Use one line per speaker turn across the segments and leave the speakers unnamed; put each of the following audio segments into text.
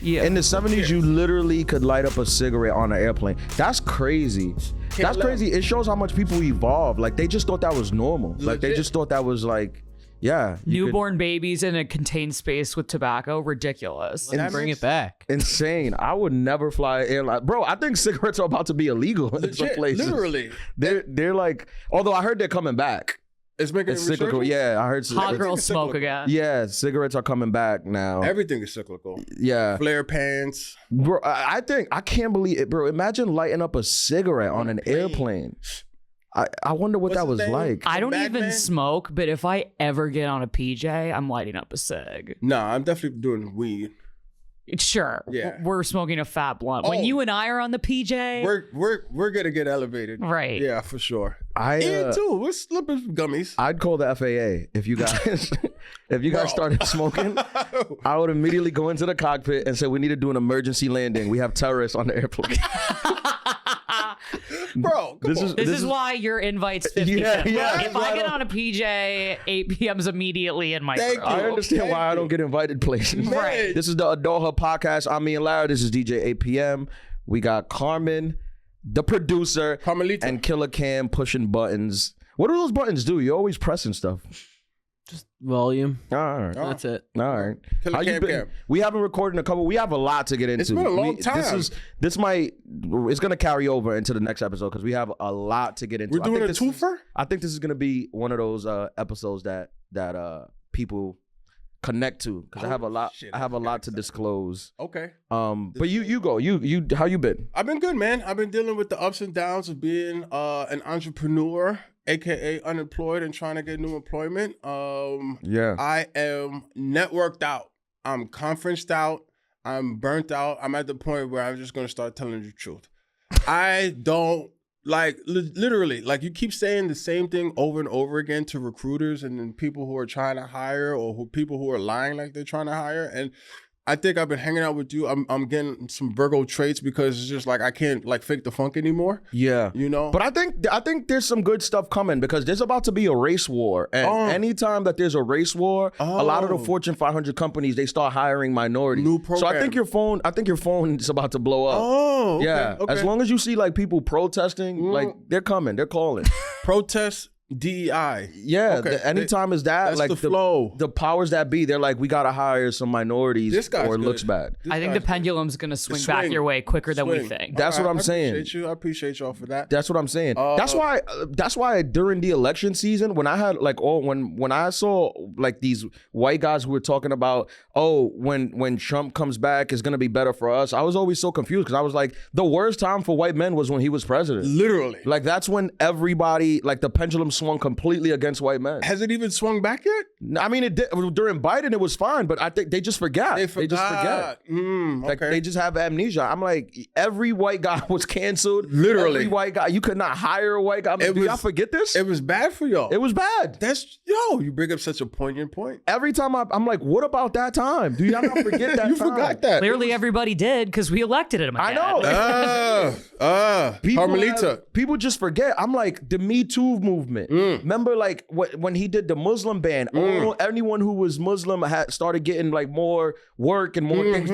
In the 70s, you literally could light up a cigarette on an airplane. That's crazy. That's crazy. It shows how much people evolved. Like, they just thought that was normal.
Legit.
Like, they just thought that was like, yeah.
Newborn babies in a contained space with tobacco. Ridiculous.
And bring it back.
Insane. I would never fly an airline. Bro, I think cigarettes are about to be illegal in some places.
Literally.
They're like, although I heard they're coming back.
It's making
It's cyclical. Yeah, I heard.
Hot girls smoke again.
Yeah, cigarettes are coming back now.
Everything is cyclical.
Yeah.
Flare pants.
Bro, I can't believe it, bro. Imagine lighting up a cigarette on an airplane. I wonder what that was like.
I don't even smoke, but if I ever get on a PJ, I'm lighting up a cig.
Nah, I'm definitely doing weed.
Sure.
Yeah.
We're smoking a fat blunt. When you and I are on the PJ,
we're gonna get elevated.
Right.
Yeah, for sure.
Ian
too. We're slipping gummies.
I'd call the FAA if you guys started smoking. I would immediately go into the cockpit and say, we need to do an emergency landing. We have terrorists on the airplane.
Bro,
this is why your invite's 50 cents. If I get on a PJ, 8 p.m.'s immediately in my group.
I understand why I don't get invited places.
Right.
This is the Adulthood podcast. I'm me and Lara. This is DJ 8 p.m. We got Carmen, the producer,
Carmelita,
and Killer Cam pushing buttons. What do those buttons do? You're always pressing stuff.
Just volume.
All right.
That's it.
All right.
Killer
How you been?
Cam.
We haven't recorded in a couple. We have a lot to get into.
It's been a long time.
It's gonna carry over into the next episode because we have a lot to get into.
We're doing a twofer?
I think this is gonna be one of those episodes that people connect to because I have a lot. I have a lot to disclose.
Okay.
But you go. You how you been?
I've been good, man. I've been dealing with the ups and downs of being an entrepreneur, aka unemployed and trying to get new employment.
Yeah.
I am networked out. I'm conferenced out. I'm burnt out. I'm at the point where I'm just gonna start telling the truth. I don't like literally like you keep saying the same thing over and over again to recruiters and then people who are trying to hire or people who are lying like they're trying to hire. And I think I've been hanging out with you. I'm getting some Virgo traits because it's just like I can't like fake the funk anymore.
Yeah.
You know?
But I think there's some good stuff coming because there's about to be a race war. And anytime that there's a race war, a lot of the Fortune 500 companies, they start hiring minorities.
New program.
So I think your phone is about to blow up.
Oh, okay,
yeah.
okay.
As long as you see like people protesting, like they're coming, they're calling.
Protest DEI.
Yeah.
Okay.
Anytime is that
That's
like
the flow.
The powers that be, they're like, we gotta hire some minorities or it looks bad.
I think the pendulum's gonna swing back your way quicker than we think.
That's what I'm saying.
I appreciate y'all for that.
That's what I'm saying. That's why during the election season, when I had like when I saw like these white guys who were talking about, oh, when Trump comes back, it's gonna be better for us. I was always so confused because I was like, the worst time for white men was when he was president.
Literally.
Like that's when everybody, like the pendulum swung completely against white men.
Has it even swung back yet?
I mean, it did, during Biden, it was fine, but I think they just forgot. They just forget. Like they just have amnesia. I'm like, every white guy was canceled.
Literally.
Every white guy. You could not hire a white guy. I'm like, do y'all forget this?
It was bad for y'all.
It was bad.
You bring up such a poignant point.
Every time I'm like, what about that time? Do y'all not forget that
You
time?
forgot that.
Clearly everybody did because we elected him again.
I know.
Carmelita.
People just forget. I'm like, the Me Too movement. Remember like when he did the Muslim ban, anyone who was Muslim had started getting like more work and more things.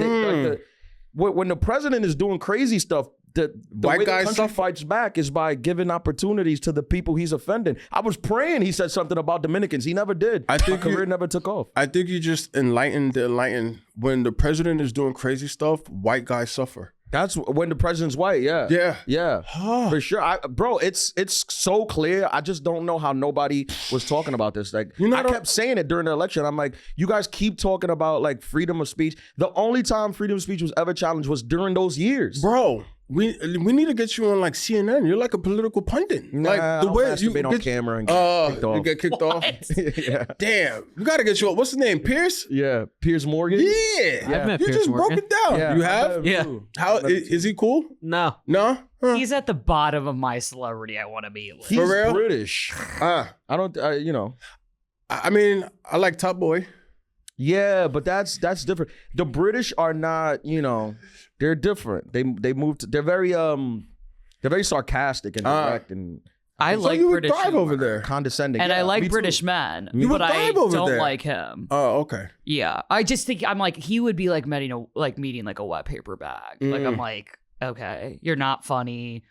When the president is doing crazy stuff, the way the country fights back is by giving opportunities to the people he's offending. I was praying he said something about Dominicans. He never did. I think career never took off.
I think you just enlightened the enlightened. When the president is doing crazy stuff, white guys suffer.
That's when the president's white, yeah. For sure. Bro, it's so clear. I just don't know how nobody was talking about this. Like, I kept saying it during the election. I'm like, you guys keep talking about like freedom of speech. The only time freedom of speech was ever challenged was during those years.
Bro, we need to get you on like CNN. You're like a political pundit.
Nah,
like the way you
been on camera and kicked off.
You get kicked off.
Yeah.
Damn, we gotta get you on. What's his name? Pierce?
Yeah, Piers Morgan.
Yeah,
I've met
you
Piers
just
Morgan.
broke it down.
Yeah,
you have?
Yeah.
How is he cool?
No.
No. Huh.
He's at the bottom of my celebrity I want to meet with.
He's
For real?
British. I don't.
I mean, I like Top Boy.
Yeah, but that's different. The British are not. They're different. They moved. They're very sarcastic and direct and
I
So
like
you would
British
thrive
humor.
over there.
Condescending.
And
Yeah,
I like
me too.
British men,
You
but
would
I
thrive over
don't
there.
like him.
Oh, okay.
Yeah, I just think I'm like he would be like meeting like a wet paper bag. Like I'm like, okay, you're not funny.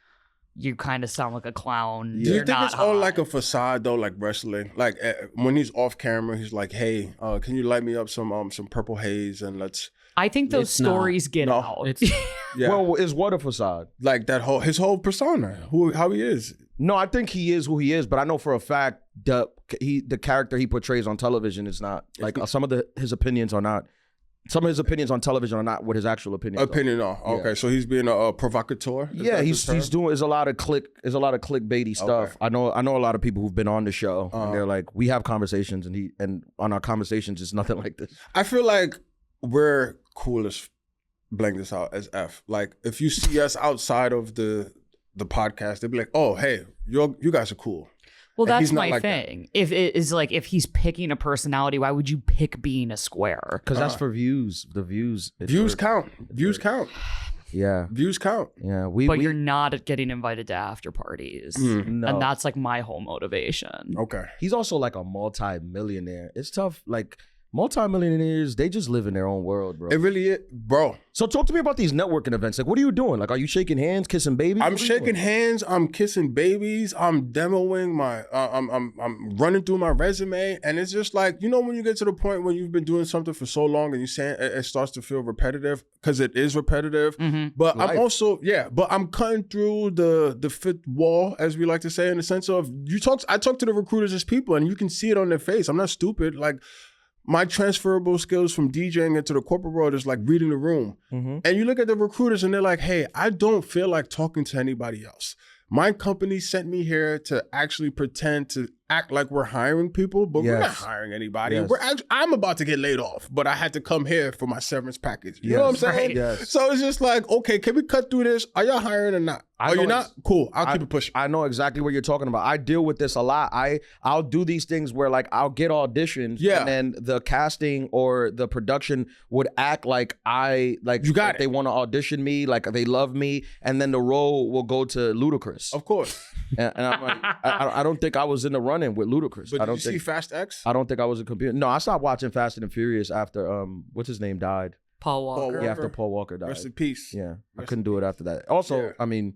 You kind of sound like a clown.
Do you
You're
think
not
it's all
hot.
like a facade though, like wrestling? Like when he's off camera, he's like, "Hey, can you light me up some purple haze and let's."
I think those
It's not.
stories get
No,
out.
Yeah,
Well, is what a facade?
like his whole persona, how he is.
No, I think he is who he is, but I know for a fact the character he portrays on television is not like some of his opinions are not. Some of his opinions on television are not what his actual opinions are.
Okay, so he's being a provocateur. Is
Yeah,
that
he's
the term?
doing is a lot of clickbaity stuff.
Okay.
I know a lot of people who've been on the show and they're like, we have conversations and on our conversations it's nothing like this.
I feel like we're cool as blank this out as F. Like if you see us outside of the podcast, they'd be like, "Oh, hey, you guys are cool."
Well,
And
that's
he's not
my
like that.
thing. If it is like if he's picking a personality, why would you pick being a square?
Because that's for views. The views. it's
Views
for-
count. Views count.
Yeah.
Views count.
Yeah.
But you're not getting invited to after parties,
no.
and that's like my whole motivation.
Okay.
He's also like a multi-millionaire. It's tough. Like multi-millionaires, they just live in their own world, bro.
It really is, bro.
So talk to me about these networking events. Like, what are you doing? Like, are you shaking hands, kissing babies?
I'm
What are you
shaking
doing?
hands. I'm kissing babies. I'm demoing my. I'm running through my resume, and it's just like when you get to the point when you've been doing something for so long, and you saying it starts to feel repetitive because it is repetitive. But
Life.
I'm also But I'm cutting through the fifth wall, as we like to say, in the sense of I talk to the recruiters as people, and you can see it on their face. I'm not stupid. Like my transferable skills from DJing into the corporate world is like reading the room. And you look at the recruiters and they're like, "Hey, I don't feel like talking to anybody else. My company sent me here to actually pretend to act like we're hiring people, but we're not
Yes.
hiring anybody.
Yes.
I'm about to get laid off, but I had to come here for my severance package." You know what I'm
Yes.
saying?
Right.
Yes.
So it's just like, okay, can we cut through this? Are y'all hiring or not?
I
Are
know
you not? Cool. I'll keep it pushing.
I know exactly what you're talking about. I deal with this a lot. I'll do these things where like I'll get auditions,
Yeah.
and then the casting or the production would act like
You got
they want to audition me, like they love me, and then the role will go to Ludacris.
Of course.
And I'm like, I don't think I was in the running with Ludacris.
But
I
did
don't
you see
think
Fast X?
I don't think I was a computer. No, I stopped watching Fast and Furious after what's his name died.
Paul Walker.
Walker.
Yeah, after Paul Walker died.
Rest in peace.
Yeah, I
Rest
couldn't
in
do it after that. Also,
Yeah.
I mean,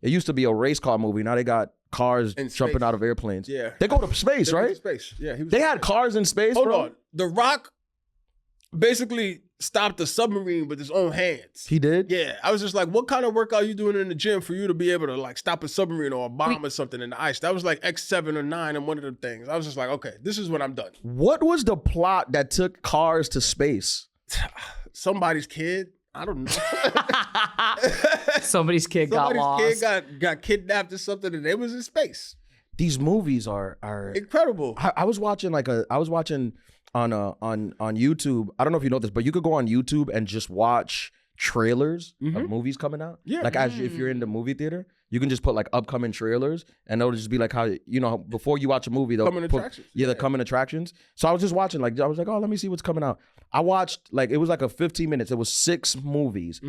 it used to be a race car movie. Now they got cars
In
jumping
space.
out of airplanes.
Yeah.
They go to space,
They went to
right?
Space. Yeah. He was
They had cars in space,
Hold
bro.
on. The Rock basically stopped the submarine with his own hands.
He did?
Yeah. I was just like, what kind of workout are you doing in the gym for you to be able to like stop a submarine or a bomb or something in the ice? That was like X7 or 9 and one of the things. I was just like, okay, this is when I'm done.
What was the plot that took cars to space?
Somebody's kid. I don't know.
Somebody's kid got
Somebody's
lost.
kid got kidnapped or something and they was in space.
These movies are
Incredible.
I was watching on YouTube. I don't know if you know this, but you could go on YouTube and just watch trailers of movies coming out.
Yeah.
Like if you're in the movie theater, you can just put like upcoming trailers and it'll just be like how before you watch a movie they'll
Coming
put,
attractions.
Yeah, the coming attractions. So I was just watching I was like, oh, let me see what's coming out. I watched it was like a 15 minutes. It was 6 movies.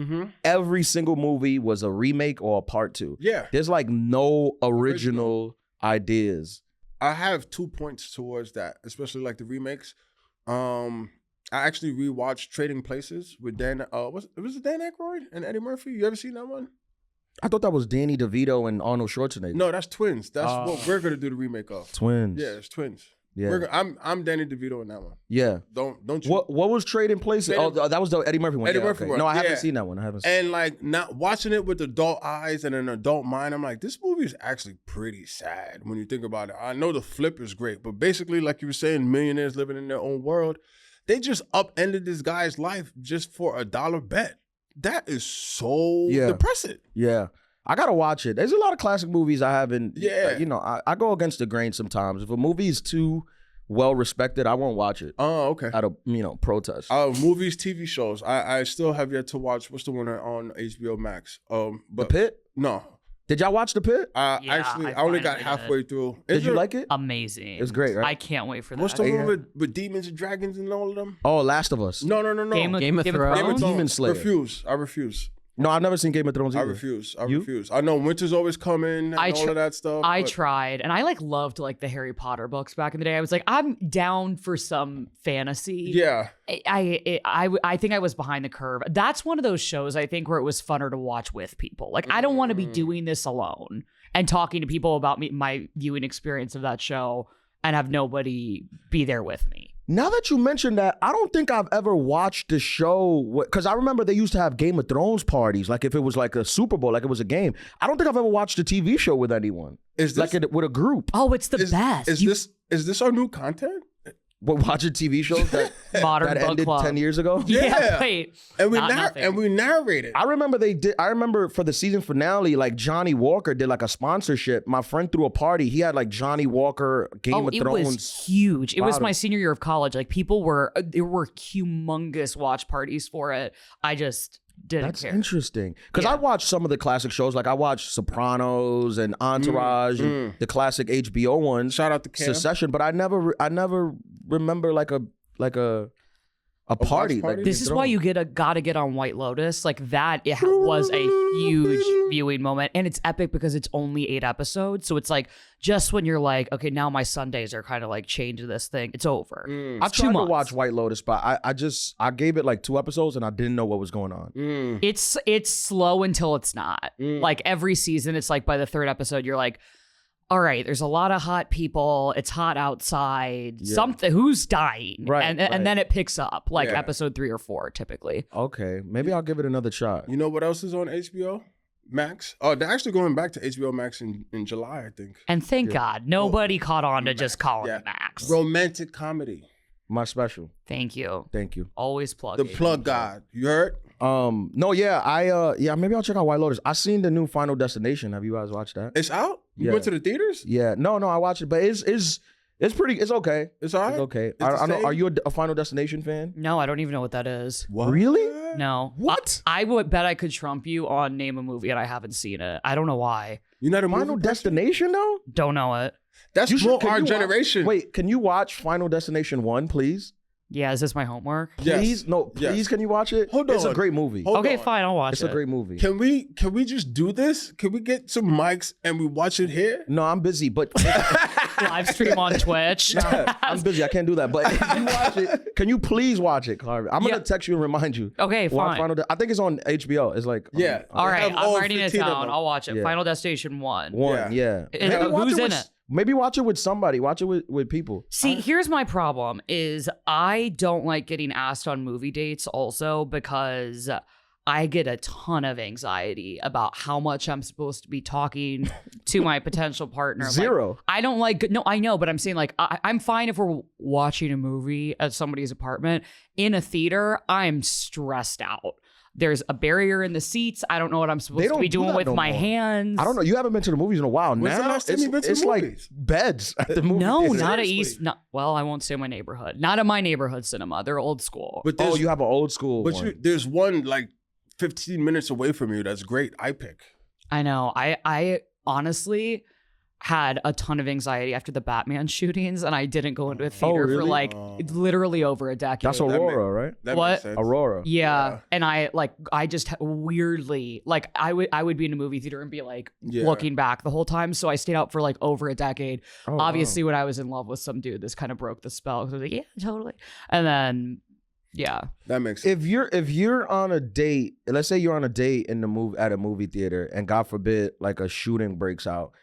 Every single movie was a remake or a part 2.
Yeah.
There's like no original ideas.
I have 2 points towards that, especially like the remakes. I actually rewatched Trading Places with Dan. Was it Dan Aykroyd and Eddie Murphy? You ever seen that one?
I thought that was Danny DeVito and Arnold Schwarzenegger.
No, that's twins. That's what we're gonna do the remake of.
Twins.
Yeah, it's twins.
Yeah.
I'm Danny DeVito in that one.
Yeah.
Don't you?
What was Trading Places?
Trading-
That was the Eddie Murphy one.
Eddie
Yeah,
Murphy
okay.
one,
No, I
yeah.
haven't seen that one. I haven't seen
And like not watching it with adult eyes and an adult mind, I'm like, this movie is actually pretty sad when you think about it. I know the flip is great, but basically, like you were saying, millionaires living in their own world, they just upended this guy's life just for a dollar bet. That is so depressing.
Yeah. I gotta watch it. There's a lot of classic movies I haven't.
Yeah.
I go against the grain sometimes. If a movie is too well respected, I won't watch it.
Oh, okay.
Out of protest.
Movies, TV shows. I still have yet to watch. What's the one on HBO Max?
The
But
Pit?
no.
Did y'all watch The Pit?
Yeah,
Actually,
I
I only got
finally
halfway through.
Did you like it?
Amazing.
It's great, right?
I can't wait for that.
What's the
Yeah.
one with demons and dragons and all of them?
Oh, Last of Us.
No.
Game of Thrones?
Demon Slayer.
Refuse. I refuse.
No, I've never seen Game of Thrones
I
either.
refuse. I
You?
refuse. I know winter's always coming and all of that stuff.
I
but
tried, and I like loved like the Harry Potter books back in the day. I was like, I'm down for some fantasy.
Yeah.
I think I was behind the curve. That's one of those shows I think where it was funner to watch with people. Like I don't want to be doing this alone and talking to people about my viewing experience of that show and have nobody be there with me.
Now that you mentioned that, I don't think I've ever watched the show, because I remember they used to have Game of Thrones parties, like if it was like a Super Bowl, like it was a game. I don't think I've ever watched a TV show with anyone.
Is this
like with a group.
Oh, it's the best.
Is this our new content?
What, watching TV shows that,
Modern
that
Book
ended
Club.
10 years ago?
Yeah.
Wait.
And we
Nothing.
narrated.
I remember for the season finale, like Johnny Walker did like a sponsorship. My friend threw a party. He had like Johnny Walker Game of
it
Thrones.
was huge. It was
bottle.
my senior year of college. Like there were humongous watch parties for it. I just didn't
That's
care.
interesting. Because
Yeah.
I watched some of the classic shows. Like I watched Sopranos and Entourage and the classic HBO ones.
Shout out to Cam.
Succession, but I never remember like a party.
party?
Like
This is why you gotta get on White Lotus. Like that was a huge viewing moment. And it's epic because it's only 8 episodes. So it's like just when you're like, okay, now my Sundays are kind of like chained to this thing. It's over.
I
It's 2
tried to
months.
watch White Lotus, but I gave it like 2 episodes and I didn't know what was going on.
It's slow until it's not. Like every season, it's like by the 3rd episode, you're like, all right, there's a lot of hot people. It's hot outside.
Yeah.
Something who's dying,
Right,
and
right.
then it picks up like
Yeah.
episode 3 or 4 typically.
Okay, maybe I'll give it another shot.
You know what else is on HBO Max? Oh, they're actually going back to HBO Max in July, I think.
And thank God nobody caught on to just calling
Yeah.
it Max.
Romantic comedy.
My special.
Thank you.
Thank you.
Always plug
The
it.
plug god. You heard?
No, yeah, maybe I'll check out White Lotus. I seen the new Final Destination. Have you guys watched that?
It's out? You
Yeah.
went to the theaters?
Yeah, no, I watched it, but it's pretty. It's okay.
It's all right?
It's okay.
It's the
I know.
same?
Are you a Final Destination fan?
No, I don't even know what that is.
What?
Really?
No.
What?
I would bet I could trump you on name a movie and I haven't seen it. I don't know why.
You're not a
Final
movie person?
Destination though?
Don't know it.
That's
You should-
more
can
our
you watch-
generation.
Wait, can you watch Final Destination 1, please?
Yeah, is this my homework?
Yes.
Please, no,
Yes.
please. Can you watch it?
Hold
It's a
on.
great movie.
Hold
Okay,
on.
fine, I'll watch
It's
it.
a great movie.
Can we just do this? Can we get some mics and we watch it here?
No, I'm busy, but
Live stream on Twitch.
I'm busy. I can't do that. But if you watch it, can you please watch it, Carver? I'm
Yeah.
gonna text you and remind you.
Okay,
Watch
fine.
I think it's on HBO. It's like
Yeah.
All
They
right,
have
I'm
all
writing it
15 of
down.
them.
I'll watch it.
Yeah.
Final Destination 1.
one. Yeah.
And,
watch
who's in
with,
it?
Maybe watch it with somebody. Watch it with people.
See, here's my problem is I don't like getting asked on movie dates also because I get a ton of anxiety about how much I'm supposed to be talking to my potential partner. Like,
Zero.
I don't like, no, I know, but I'm saying like, I'm fine if we're watching a movie at somebody's apartment. In a theater, I'm stressed out. There's a barrier in the seats. I don't know what I'm supposed to
don't
be
do
doing
that
with
no
my
more.
hands.
I don't know. You haven't been to the movies in a while.
When's the
Now
last time
it's,
you've been to
it's
the
like
movies?
beds at the movie
No,
theater.
not at
Seriously.
East. Not, well, I won't say my neighborhood. Not at my neighborhood cinema. They're old school.
But
Oh,
there's,
you have an old school
but
one.
there's one like 15 minutes away from you that's great. I pick.
I know. I honestly had a ton of anxiety after the Batman shootings, and I didn't go into a theater for
really?
like literally over a decade.
That's Aurora, right?
That
What?
makes sense.
Aurora.
Yeah, and I just weirdly like I would be in a movie theater and be like
Yeah.
looking back the whole time. So I stayed out for like over a decade.
Oh,
Obviously, when I was in love with some dude, this kind of broke the spell. 'Cause I was like, yeah, totally. And then yeah,
That makes sense.
If you're on a date, let's say you're on a date in the movie at a movie theater, and God forbid, like a shooting breaks out,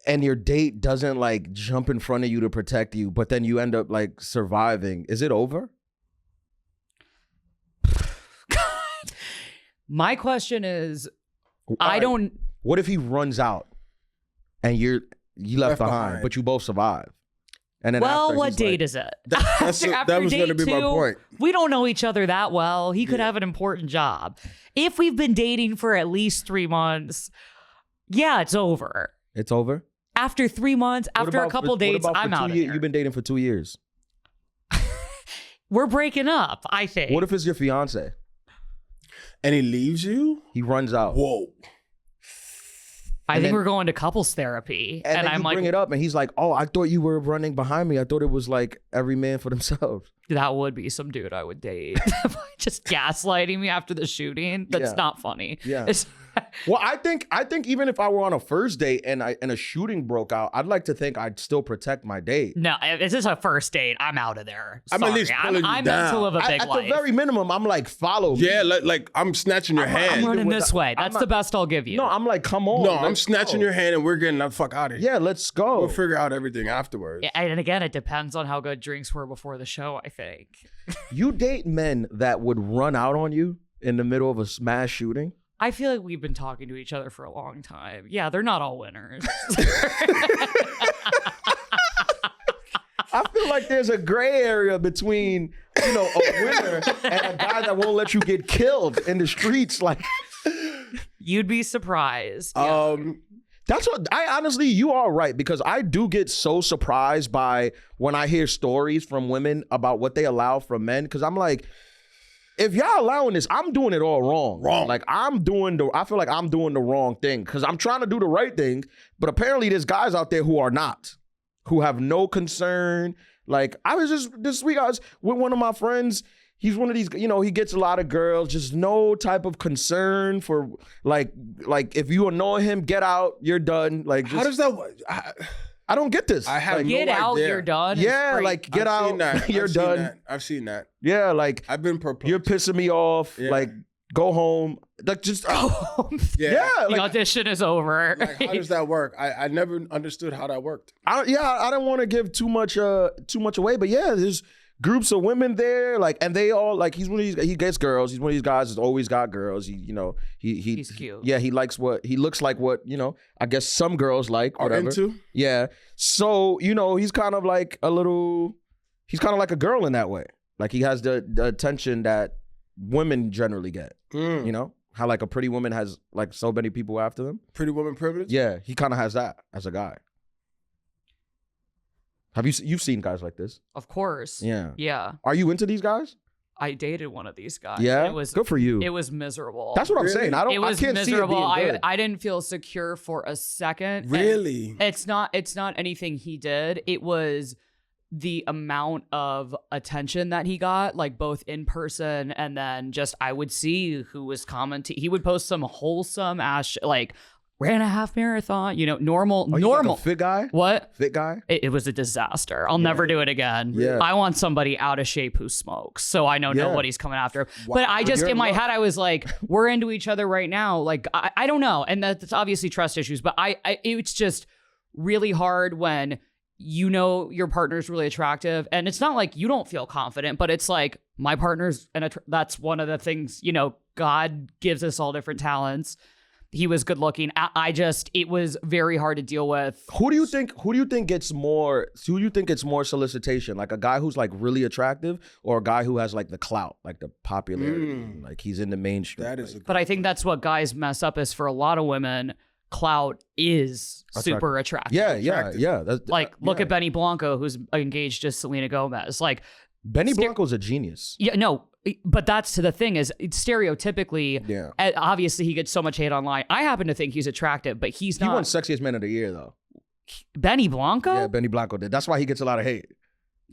and your date doesn't like jump in front of you to protect you, but then you end up like surviving, is it over?
my question is,
All
I
right,
don't.
What if he runs out, and you left behind,
behind.
but you both survive? And then
Well,
after,
what
he's
date
like,
is it?
That was going to be my point.
We don't know each other that well. He could have an important job. If we've been dating for at least 3 months, yeah, it's over.
It's over?
After 3 months,
What
after a
about
couple
for-
dates,
what about for
I'm
2
out of
years?
here.
You've been dating for 2 years.
We're breaking up, I think.
What if it's your fiance?
And he leaves you?
He runs out.
Whoa.
I
and
think
then-
we're going to couples therapy.
And then
I'm
you
like,
bring it up, and he's like, "Oh, I thought you were running behind me. I thought it was like every man for themselves."
That would be some dude I would date. Just gaslighting me after the shooting. That's not funny.
Yeah. Well, I think even if I were on a first date and a shooting broke out, I'd like to think I'd still protect my date.
No, if this is a first date, I'm out of there.
I'm at least pulling you
I'm
down.
meant to live a big
At
life.
the very minimum, I'm like, follow me.
Yeah, like I'm snatching your hand.
I'm running this way. That's the best I'll give you.
No, I'm like, come on.
No, I'm
let's
snatching
go.
your hand and we're getting the fuck out of here.
Yeah, let's go.
We'll figure out everything afterwards.
Yeah, and again, it depends on how good drinks were before the show, I think.
You date men that would run out on you in the middle of a mass shooting?
I feel like we've been talking to each other for a long time. Yeah, they're not all winners.
I feel like there's a gray area between, a winner and a guy that won't let you get killed in the streets. Like,
You'd be surprised.
that's what you are right, because I do get so surprised by when I hear stories from women about what they allow from men. Because I'm like, if y'all allowing this, I'm doing it all wrong. Like I feel like I'm doing the wrong thing because I'm trying to do the right thing. But apparently there's guys out there who are not, who have no concern. Like I was just, this week I was with one of my friends. He's one of these, he gets a lot of girls, just no type of concern for like if you annoy him, get out, you're done. Like,
How does that work?
I don't get this.
I have
like,
no
Get out,
idea.
you're done.
yeah,
It's
like get
I've
out,
seen that.
you're
I've seen
done.
that. I've seen that.
Yeah, like
I've been perplexed.
you're pissing me off.
Yeah.
Like go home. Like just yeah.
The
Like,
audition is over.
Like, how does that work? I never understood how that worked.
I don't want to give too much away, but yeah, there's groups of women there, like, and they all like. He's one of these. He gets girls. He's one of these guys that's always got girls. He's
cute.
Yeah, he likes what he looks like. What I guess some girls like.
Are
Whatever.
into?
Yeah. So he's kind of like a little. He's kind of like a girl in that way. Like he has the attention that women generally get. How like a pretty woman has like so many people after them.
Pretty woman privilege?
Yeah, he kind of has that as a guy. Have you've seen guys like this?
Of course.
Yeah.
Yeah.
Are you into these guys?
I dated one of these guys.
Yeah.
It was
good for you.
It was miserable.
That's what I'm
Really?
saying.
It was
I can't
miserable.
see it being good.
I didn't feel secure for a second.
Really?
And it's not anything he did. It was the amount of attention that he got, like both in person and then just I would see who was commenting. He would post some wholesome ass like ran a half marathon, normal.
Are you like a fit guy?
What?
Fit guy?
It was a disaster. I'll never do it again.
Yeah.
I want somebody out of shape who smokes, so I know nobody's coming after him.
Wow.
But I just,
You're
in my
lucky.
head, I was like, we're into each other right now. Like, I don't know. And that's obviously trust issues, but it's just really hard when your partner's really attractive. And it's not like you don't feel confident, but it's like my partner's, that's one of the things, God gives us all different talents. He was good looking. It was very hard to deal with.
Who do you think gets more solicitation? Like a guy who's like really attractive, or a guy who has like the clout, like the popularity, like he's in the mainstream?
That is
But I think that's what guys mess up is for a lot of women, clout is super attractive.
Yeah. That's,
Look at Benny Blanco, who's engaged to Selena Gomez. Like
Benny Blanco's a genius.
Yeah, no, but that's the thing is stereotypically, obviously he gets so much hate online. I happen to think he's attractive, but he's not.
He won Sexiest Man of the Year though.
Benny Blanco?
Yeah, Benny Blanco did. That's why he gets a lot of hate.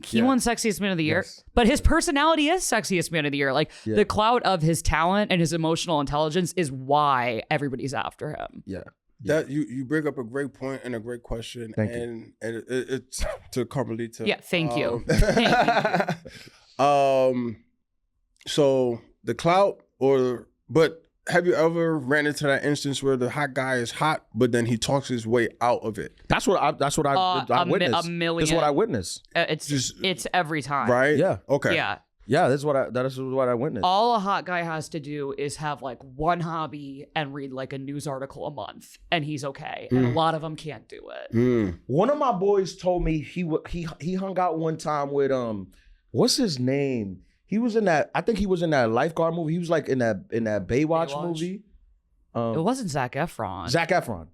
He won Sexiest Man of the Year,
Yes.
but his personality is Sexiest Man of the Year. Like the clout of his talent and his emotional intelligence is why everybody's after him.
Yeah.
That you bring up a great point and a great question.
Thank you.
And it's to Carmelita. To
Yeah, thank you. Thank you.
So the clout, but have you ever ran into that instance where the hot guy is hot, but then he talks his way out of it?
That's what I witnessed.
A million.
That's what I witnessed.
It's every time.
Right?
Yeah.
Okay.
Yeah.
Yeah, that is what I witnessed.
All a hot guy has to do is have like one hobby and read like a news article a month, and he's okay. And a lot of them can't do it.
One of my boys told me he hung out one time with what's his name? He was in that. I think he was in that Lifeguard movie. He was like in that Baywatch movie.
It wasn't Zac Efron.
Zac Efron.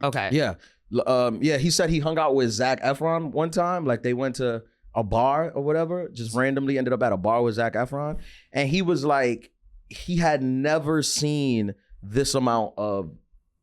Okay.
Yeah. Yeah. He said he hung out with Zac Efron one time. Like they went to a bar or whatever. Just randomly ended up at a bar with Zac Efron, and he was like, he had never seen this amount of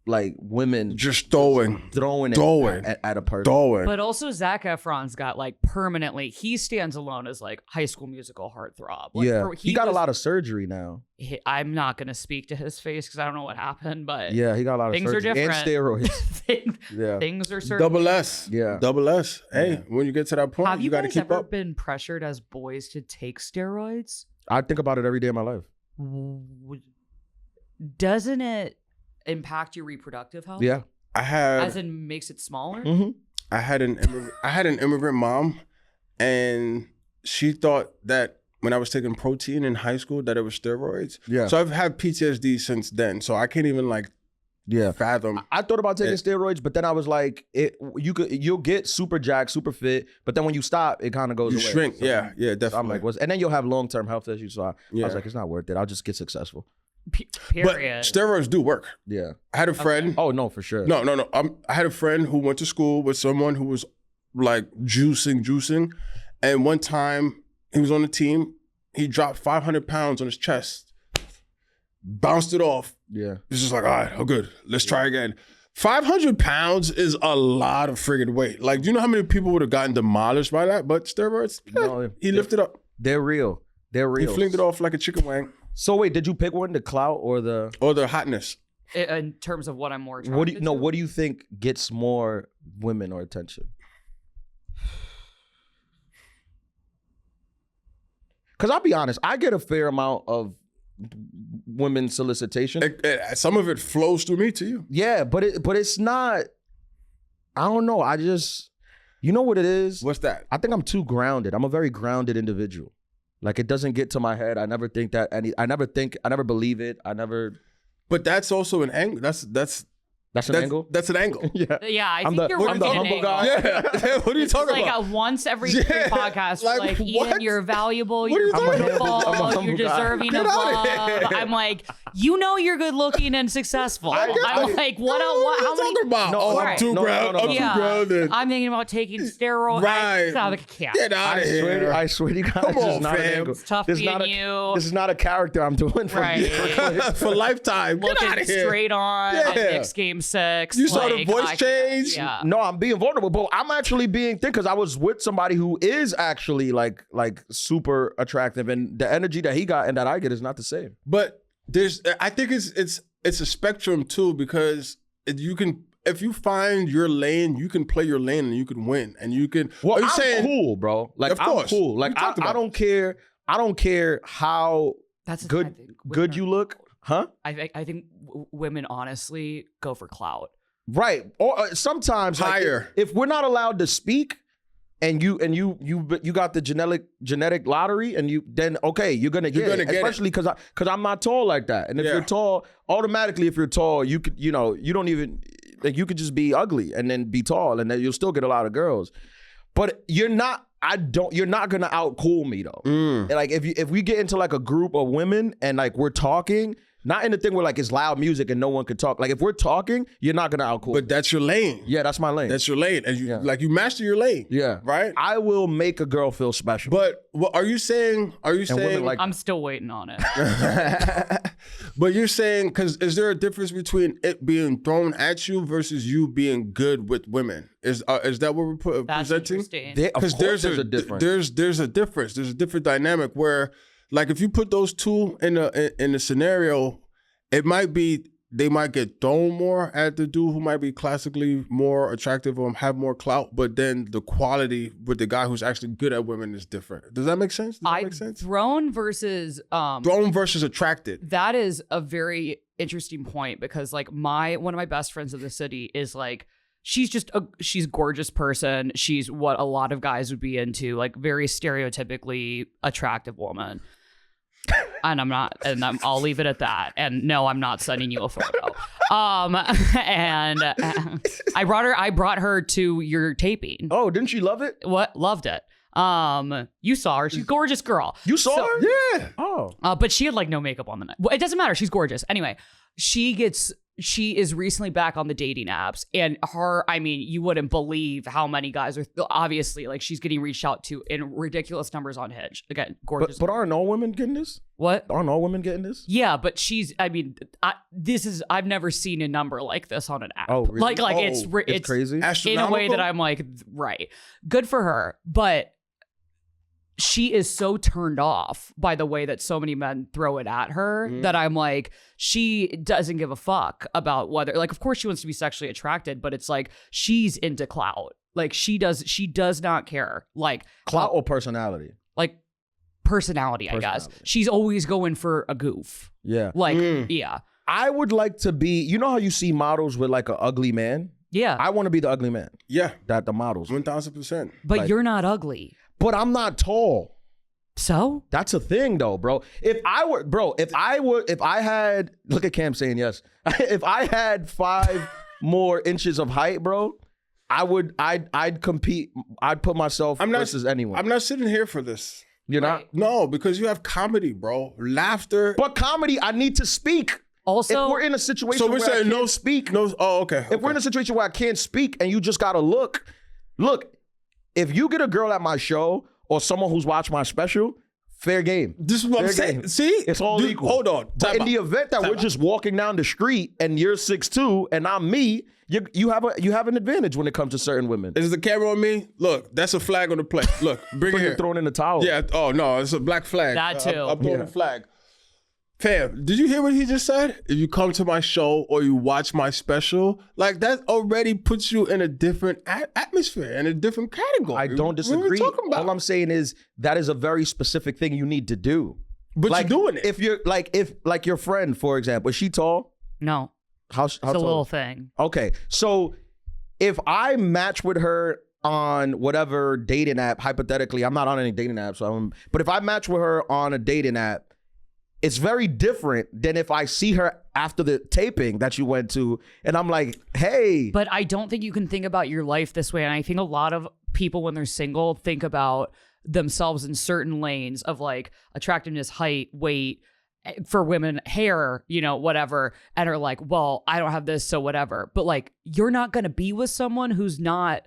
like women
Just throwing
it at a person.
But also Zac Efron's got like permanently, he stands alone as like High School Musical heartthrob. Like,
Yeah, he got a lot of surgery now.
I'm not going to speak to his face because I don't know what happened, but
Yeah, he got a lot of
things are
surgery.
different.
And steroids. Yeah.
Things are certain.
Double S.
Yeah.
Double S. Hey, when you get to that point,
Have you
got to
guys
keep
ever
up.
been pressured as boys to take steroids?
I think about it every day of my life.
Doesn't it impact your reproductive health?
Yeah.
As in makes it smaller?
Mm-hmm.
I had an immigrant mom, and she thought that when I was taking protein in high school that it was steroids.
Yeah.
So I've had PTSD since then. So I can't even like fathom.
I thought about taking steroids, but then I was like, you'll get super jacked, super fit, but then when you stop, it kind of goes
You
away.
shrink.
So,
Yeah, definitely.
so I'm like, and then you'll have long-term health issues. So I
Yeah.
was like, it's not worth it. I'll just get successful.
But
Period.
steroids do work.
Yeah.
I had a friend.
Oh no, for sure.
No. I had a friend who went to school with someone who was like juicing. And one time he was on the team, he dropped 500 pounds on his chest, bounced it off.
Yeah.
He's just like, all right, I'm good. Let's try again. 500 pounds is a lot of friggin' weight. Like, do you know how many people would have gotten demolished by that? But steroids,
No,
he lifted up.
They're real. They're
He
real.
flinged it off like a chicken wing.
So wait, did you pick one, the clout or the?
Or the hotness.
In terms of what I'm more attracted
What do
to?
you think gets more women or attention? Because I'll be honest, I get a fair amount of women's solicitation.
Some of it flows through me to you.
Yeah, but it's not. I don't know. I just, you know what it is?
What's that?
I think I'm too grounded. I'm a very grounded individual. Like it doesn't get to my head. I never think that I never believe it.
But that's also an angle. That's
an angle.
That's an angle.
Yeah.
Yeah, I
I'm
think
the-
you're
I'm
working
the
an
humble
angle.
guy.
Yeah. What are you
It's
talking
like
about?
once every
Yeah.
three podcasts,
Like,
like
what?
Ian, you're valuable,
What are
you're
you talking
beautiful,
about?
I'm a humble
you're
guy.
deserving
Get
of
out of
love.
here.
I'm like, you know, you're good looking and successful. I'm like, what?
What
How
are you
many?
talking about?
No,
Oh,
right.
I'm too
No,
grounded.
no, no,
I'm
Yeah.
too grounded.
I'm thinking about taking steroids.
Right.
I can't.
Get out
I
of
swear,
here.
I swear to God,
Come
this
on,
is not an
fam.
angle.
It's tough
This is
being
not
you.
This is not a character I'm doing for
Right.
you.
For lifetime. Get
Looking
out of here.
straight on
Yeah.
at Knicks game 6.
You saw the
like,
voice
I can't-
change?
Yeah.
No, I'm being vulnerable, but I'm actually being thick because I was with somebody who is actually like super attractive, and the energy that he got and that I get is not the same.
But I think it's a spectrum too, because you can, if you find your lane, you can play your lane and you can win, and you can.
Well,
are you
I'm
saying,
cool, bro. Like
Of
I'm
course.
cool. Like
We talked
I
about
don't care. I don't care how
That's the thing, I
good
think.
good you look, huh?
I think women honestly go for clout.
Right. Or sometimes like,
Higher.
if we're not allowed to speak, and you got the genetic lottery, and then okay, you're gonna get it. Especially because I'm not tall like that. And if
Yeah.
you're tall, automatically if you're tall, you could you don't even like you could just be ugly and then be tall, and then you'll still get a lot of girls. But you're not gonna out cool me though. And like if we get into like a group of women and like we're talking, not in the thing where like it's loud music and no one could talk. Like if we're talking, you're not gonna out cool.
But that's your lane.
Yeah, that's my lane.
That's your lane, and you master your lane.
Yeah.
Right.
I will make a girl feel special.
But what are you saying? Are you saying
women like-
I'm still waiting on it.
But you're saying, because is there a difference between it being thrown at you versus you being good with women? Is that what we're
That's
presenting?
interesting.
Of course there's a difference.
There's a difference. There's a different dynamic where, like, if you put those two in a scenario, it might be they might get thrown more at the dude who might be classically more attractive or have more clout, but then the quality with the guy who's actually good at women is different. Does that make sense?
Thrown versus
Thrown versus attracted.
that is a very interesting point, because like one of my best friends in the city is like, she's a gorgeous person. She's what a lot of guys would be into, like very stereotypically attractive woman. And I'll leave it at that. And no, I'm not sending you a photo. And I brought her to your taping.
Oh, didn't she love it?
What? Loved it. You saw her. She's a gorgeous girl.
You saw
So-
her?
Yeah.
Oh.
But she had like no makeup on the night. Well, it doesn't matter. She's gorgeous. Anyway, she gets she is recently back on the dating apps, and you wouldn't believe how many guys are obviously like she's getting reached out to in ridiculous numbers on Hinge. Again, gorgeous.
But aren't all women getting this?
What?
Aren't all women getting this?
Yeah, but I've never seen a number like this on an app.
Oh, really?
Like it's
crazy.
in a way that I'm like, right. Good for her. But she is so turned off by the way that so many men throw it at her that I'm like, she doesn't give a fuck about whether, like, of course she wants to be sexually attracted, but it's like she's into clout. Like she does not care. Like
Clout or personality?
Like personality, I guess. She's always going for a goof.
Yeah.
Like, yeah.
I would like to be, you know how you see models with like an ugly man?
Yeah.
I want to be the ugly man.
Yeah.
That the models.
1000%.
But
like-
you're not ugly.
But I'm not tall.
So?
That's a thing though, bro. If I had, look at Cam saying yes. If I had 5 more inches of height, bro, I'd compete. I'd put myself versus anyone.
I'm not sitting here for this.
You're not?
No, because you have comedy, bro. Laughter.
But comedy, I need to speak.
Also,
if we're in a situation
So we're
where
saying
I can't
no
speak.
No. Oh, okay.
If we're in a situation where I can't speak and you just gotta look, if you get a girl at my show or someone who's watched my special, fair game.
This is what I'm saying. See?
It's all equal.
Hold on.
But in the event that we're just walking down the street and you're 6'2" and I'm me, you have an advantage when it comes to certain women.
Is the camera on me? Look, that's a flag on the plate. Look, bring it
You're
here.
throwing in the towel.
Yeah. Oh no, it's a black flag.
That too.
I'm throwing a flag. Fam, did you hear what he just said? If you come to my show or you watch my special, like that already puts you in a different atmosphere, in a different category.
I don't
What are we
disagree.
talking about?
All I'm saying is that is a very specific thing you need to do.
But
like,
you're doing it.
If you're like your friend, for example, is she tall?
no.
How
It's a
tall?
little thing.
Okay, so if I match with her on whatever dating app, hypothetically, I'm not on any dating app, but if I match with her on a dating app, it's very different than if I see her after the taping that you went to and I'm like, hey.
But I don't think you can think about your life this way. And I think a lot of people, when they're single, think about themselves in certain lanes of like attractiveness, height, weight, for women, hair, whatever, and are like, well, I don't have this, so whatever. But like, you're not going to be with someone who's not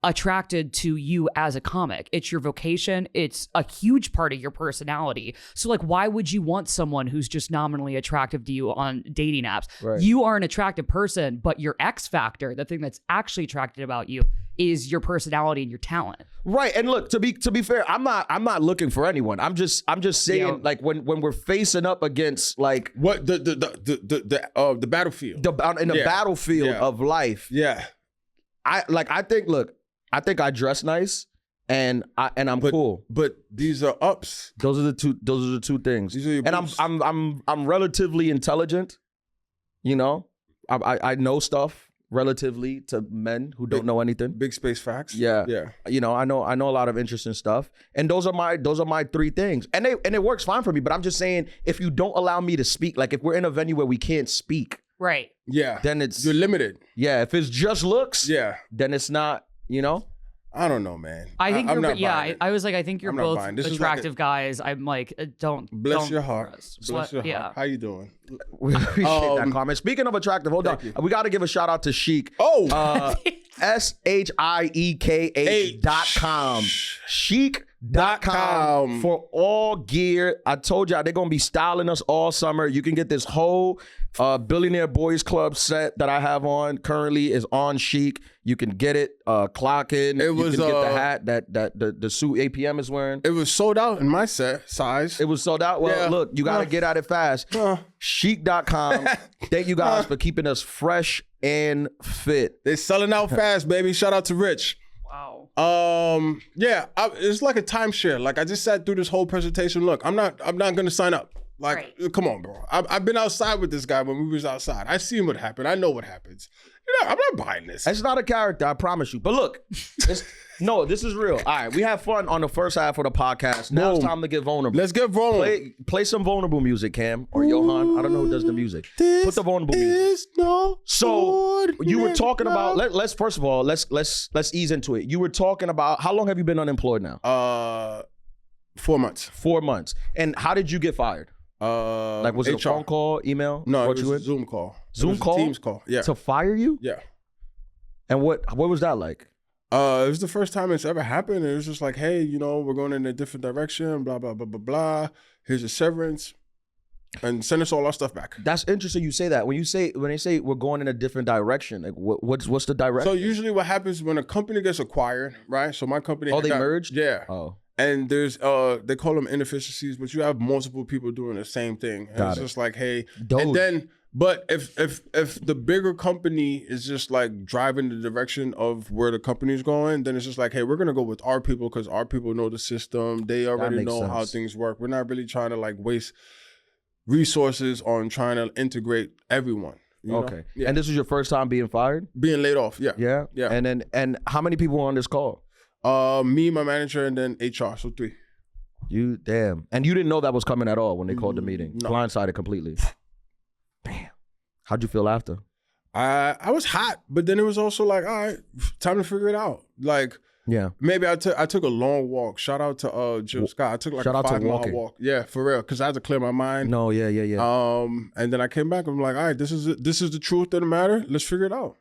attracted to you as a comic. It's your vocation. It's a huge part of your personality. So like, why would you want someone who's just nominally attractive to you on dating apps?
Right.
You are an attractive person, but your X factor, the thing that's actually attractive about you, is your personality and your talent.
Right. And look, to be fair, I'm not looking for anyone. I'm just saying, like when we're facing up against like
what the battlefield.
in the battlefield of life.
Yeah.
I think I dress nice and I'm cool.
But these are ups.
Those are the two things.
These are your
and
boosts.
I'm relatively intelligent. I know stuff relatively to men who don't know anything.
Big space facts.
Yeah.
Yeah.
I know a lot of interesting stuff. And those are my 3 things. And it works fine for me, but I'm just saying if you don't allow me to speak, like if we're in a venue where we can't speak,
Right.
Yeah.
then
You're limited.
yeah, if it's just looks,
Yeah.
then it's not,
I don't know, man.
I think
I'm
you're,
not
yeah,
buying it.
I was like, I think you're
I'm not
both
buying. This is
attractive guys. I'm like, don't.
Bless your heart. Bless your heart.
Yeah.
How you doing?
We appreciate that comment. Speaking of attractive, hold on. We got to give a shout out to Chic.
Oh.
SHIEKH.com. Chic.com for all gear. I told y'all they're going to be styling us all summer. You can get this whole Billionaire Boys Club set that I have on currently is on Chic. You can get it, clock in. You can get the hat that the suit APM is wearing.
It was sold out in my size.
It was sold out. Well,
Yeah.
look, you got to get at it fast. Chic.com. Thank you guys for keeping us fresh and fit.
They're selling out fast, baby. Shout out to Rich.
Wow.
Yeah, it's like a timeshare. Like I just sat through this whole presentation. Look, I'm not gonna sign up. Like, come on, bro. I've been outside with this guy when we was outside. I seen what happened. I know what happens. I'm not buying this.
It's not a character, I promise you. But look, no, this is real. All right, we have fun on the first half of the podcast. Now it's time to get vulnerable.
Let's get vulnerable.
Play some vulnerable music, Cam or Johan. I don't know who does the music. Put the vulnerable music. So you were talking about. Let's first of all let's ease into it. You were talking about how long have you been unemployed now?
4 months.
4 months. And how did you get fired? Like, was it a
HR.
phone call, email?
No,
Brought
it
you
was a
in?
Zoom call.
Zoom
It was
call?
a Teams call. Yeah.
To fire you?
Yeah.
And what was that like?
It was the first time it's ever happened. It was just like, hey, we're going in a different direction, blah, blah, blah, blah, blah. Here's your severance. And send us all our stuff back.
That's interesting you say that. When they say we're going in a different direction, like what's the direction?
So usually what happens when a company gets acquired, right? So my company
they merged?
Yeah.
Oh.
And there's they call them inefficiencies, but you have multiple people doing the same thing. And it's just like, hey, and then but if the bigger company is just like driving the direction of where the company is going, then it's just like, hey, we're gonna go with our people because our people know the system. They already know how things work. We're not really trying to like waste resources on trying to integrate everyone.
Okay. Yeah. And this was your first time being fired?
Being laid off, yeah.
Yeah?
Yeah.
And how many people were on this call?
Me, my manager, and then HR, so 3.
You damn. And you didn't know that was coming at all when they called the meeting?
No.
Blindsided completely. Damn. How'd you feel after?
I was hot, but then it was also like, all right, time to figure it out. Like,
yeah,
maybe I took a long walk. Shout out to Jill Scott. I took like a 5-mile walk. Yeah, for real, because I had to clear my mind.
No, yeah.
And then I came back. I'm like, all right, this is the truth of the matter. Let's figure it out.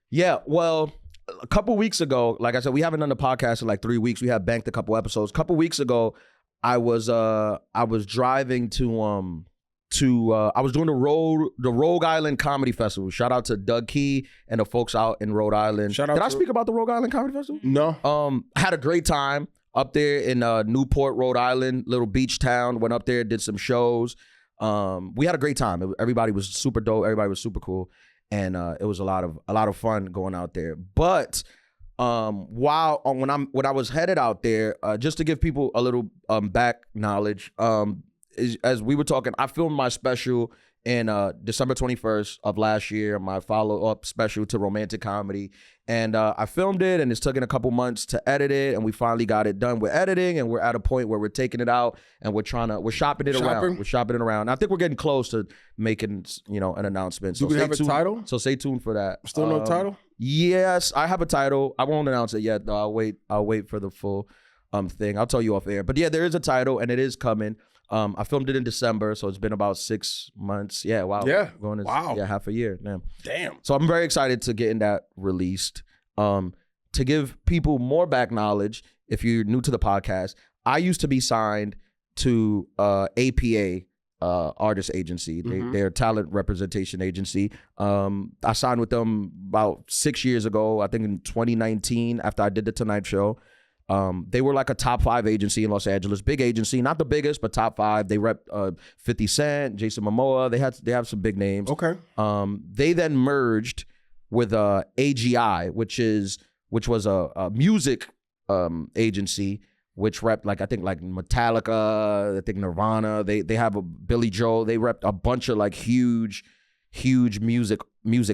Yeah, well, a couple weeks ago, like I said, we haven't done the podcast in like 3 weeks. We have banked a couple episodes. A couple weeks ago, I was driving I was doing the Rogue Island Comedy Festival. Shout out to Doug Key and the folks out in Rhode Island. Did I speak about the Rogue Island Comedy Festival?
No.
Had a great time up there in Newport, Rhode Island, little beach town. Went up there, did some shows. We had a great time. Everybody was super dope. Everybody was super cool, and it was a lot of fun going out there. But when I was headed out there, just to give people a little back knowledge, as we were talking, I filmed my special in December 21st of last year, my follow-up special to romantic comedy. And I filmed it, and it's taken a couple months to edit it, and we finally got it done with editing, and we're at a point where we're taking it out, and we're shopping it around. We're shopping it around. I think we're getting close to making, an announcement. So
do we have a title?
So stay tuned for that.
Still no title?
Yes, I have a title. I won't announce it yet, though. I'll wait for the full thing. I'll tell you off air. But yeah, there is a title, and it is coming. I filmed it in December, so it's been about 6 months. Yeah, wow.
Yeah.
Yeah, half a year.
Damn.
So I'm very excited to getting that released. To give people more back knowledge, if you're new to the podcast, I used to be signed to APA artist agency. They're a talent representation agency. I signed with them about 6 years ago, I think in 2019, after I did the Tonight Show. They were like a top 5 agency in Los Angeles, big agency, not the biggest, but top 5. They rep 50 Cent, Jason Momoa. They have some big names.
Okay.
They then merged with AGI, which was a music agency, which rep I think Metallica, I think Nirvana. They have a Billy Joel. They rep a bunch of like huge music